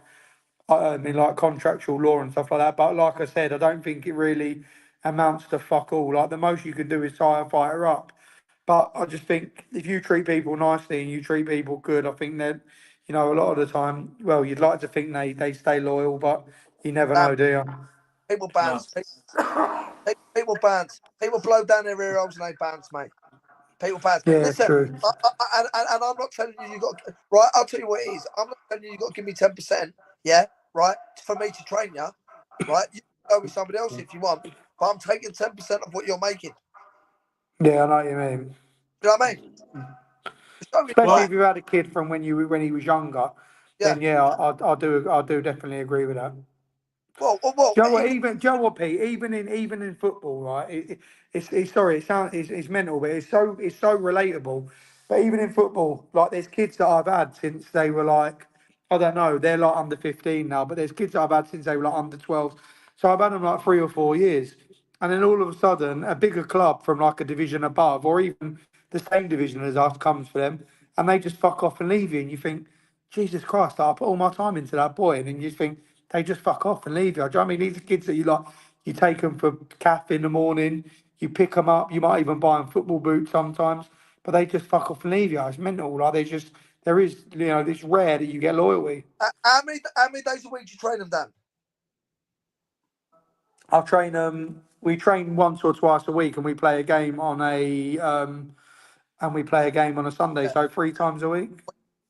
I mean, like contractual law and stuff like that. But like I said, I don't think it really amounts to fuck all. Like the most you can do is tie a fighter up. But I just think if you treat people nicely and you treat people good, I think that, a lot of the time, well, you'd like to think they stay loyal, but you never Dan, know, do you? people No. bounce. People bounce. People blow down their ear holes and they bounce, mate. People bounce. Yeah, Listen, true. and I'm not telling you got right. I'll tell you what it is. I'm not telling you got to give me 10%. Yeah, right. For me to train you, right. You can go with somebody else if you want, but I'm taking 10% of what you're making. Yeah, I know what you mean. You know what I mean? Show me Especially right. if you had a kid from when he was younger, Yeah. then yeah, I do definitely agree with that. Well. Do you know what? Even Do you know what, Pete? Even in football, right? It's sorry, it's mental, but it's so relatable. But even in football, like there's kids that I've had since they were like, I don't know, they're like under 15 now, but there's kids that I've had since they were like under 12. So I've had them like 3 or 4 years, and then all of a sudden, a bigger club from like a division above, or even the same division as us, comes for them, and they just fuck off and leave you, and you think, Jesus Christ, I put all my time into that boy, and then you think they just fuck off and leave you. Do you know what I mean? These are kids that you take them for calf in the morning, you pick them up, you might even buy them football boots sometimes, but they just fuck off and leave you. It's mental. Like there is, it's rare that you get loyalty. how many days a week do you train them, Dan? I train. We train once or twice a week, and we play a game on a Sunday. Yeah. So 3 times a week.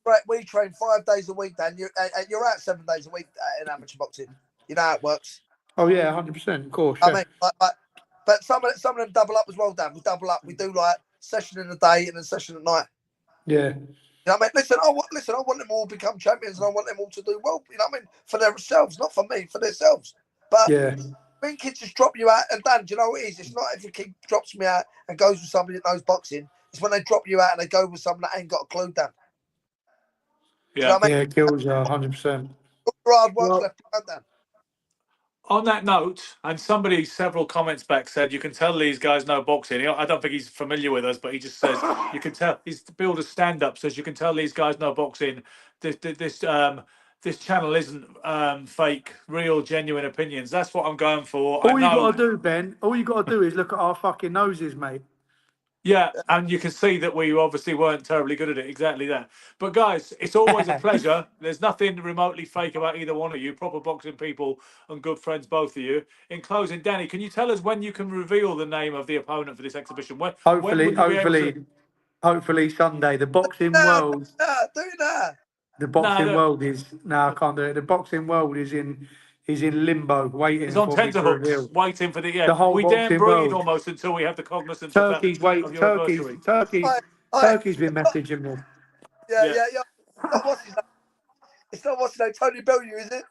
Right, we train 5 days a week, Dan. You're out 7 days a week in amateur boxing. You know how it works. Oh yeah, 100%. Of course. I Yeah. mean, but some of them double up as well, Dan. We double up. We do like session in the day and a session at night. Yeah. You know what I mean? Listen, I want them all to become champions, and I want them all to do well. You know what I mean? For themselves, not for me, for themselves. But Yeah. when kids just drop you out, and Dan, do you know what it is? It's not if a kid drops me out and goes with somebody that knows boxing. It's when they drop you out and they go with someone that ain't got a clue, Dan. Do you know what I mean? Yeah. It kills you 100%. Hard work's Well- left behind, Dan. On that note, and somebody several comments back said, you can tell these guys know boxing. I don't think he's familiar with us, but he just says, you can tell, he's built a stand-up, says you can tell these guys know boxing. This channel isn't fake, real, genuine opinions. That's what I'm going for. All you got to do, Ben, all you got to do is look at our fucking noses, mate. Yeah, and you can see that we obviously weren't terribly good at it. Exactly that. But guys, it's always a pleasure. There's nothing remotely fake about either one of you. Proper boxing people and good friends, both of you. In closing, Danny, can you tell us when you can reveal the name of the opponent for this exhibition? When Hopefully, will you be able to- hopefully Sunday. The boxing Do world, that. the boxing no. world is no, I can't do it. The boxing world is in limbo, waiting He's on for me to reveal. tenterhooks, waiting for the The whole we damn boxing breathe world. almost until we have the cognizance of that, Turkey's of your anniversary. Turkey's been messaging me. Yeah. What's his name? It's not what's his name. Tony Bellew, is it?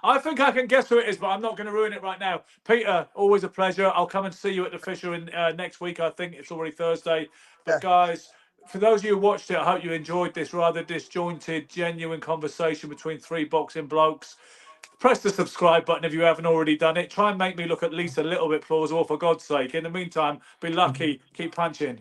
I think I can guess who it is, but I'm not going to ruin it right now. Peter, always a pleasure. I'll come and see you at the Fisher in next week. I think it's already Thursday. But guys, for those of you who watched it, I hope you enjoyed this rather disjointed, genuine conversation between three boxing blokes. Press the subscribe button if you haven't already done it. Try and make me look at least a little bit plausible, for God's sake. In the meantime, be lucky. Keep punching.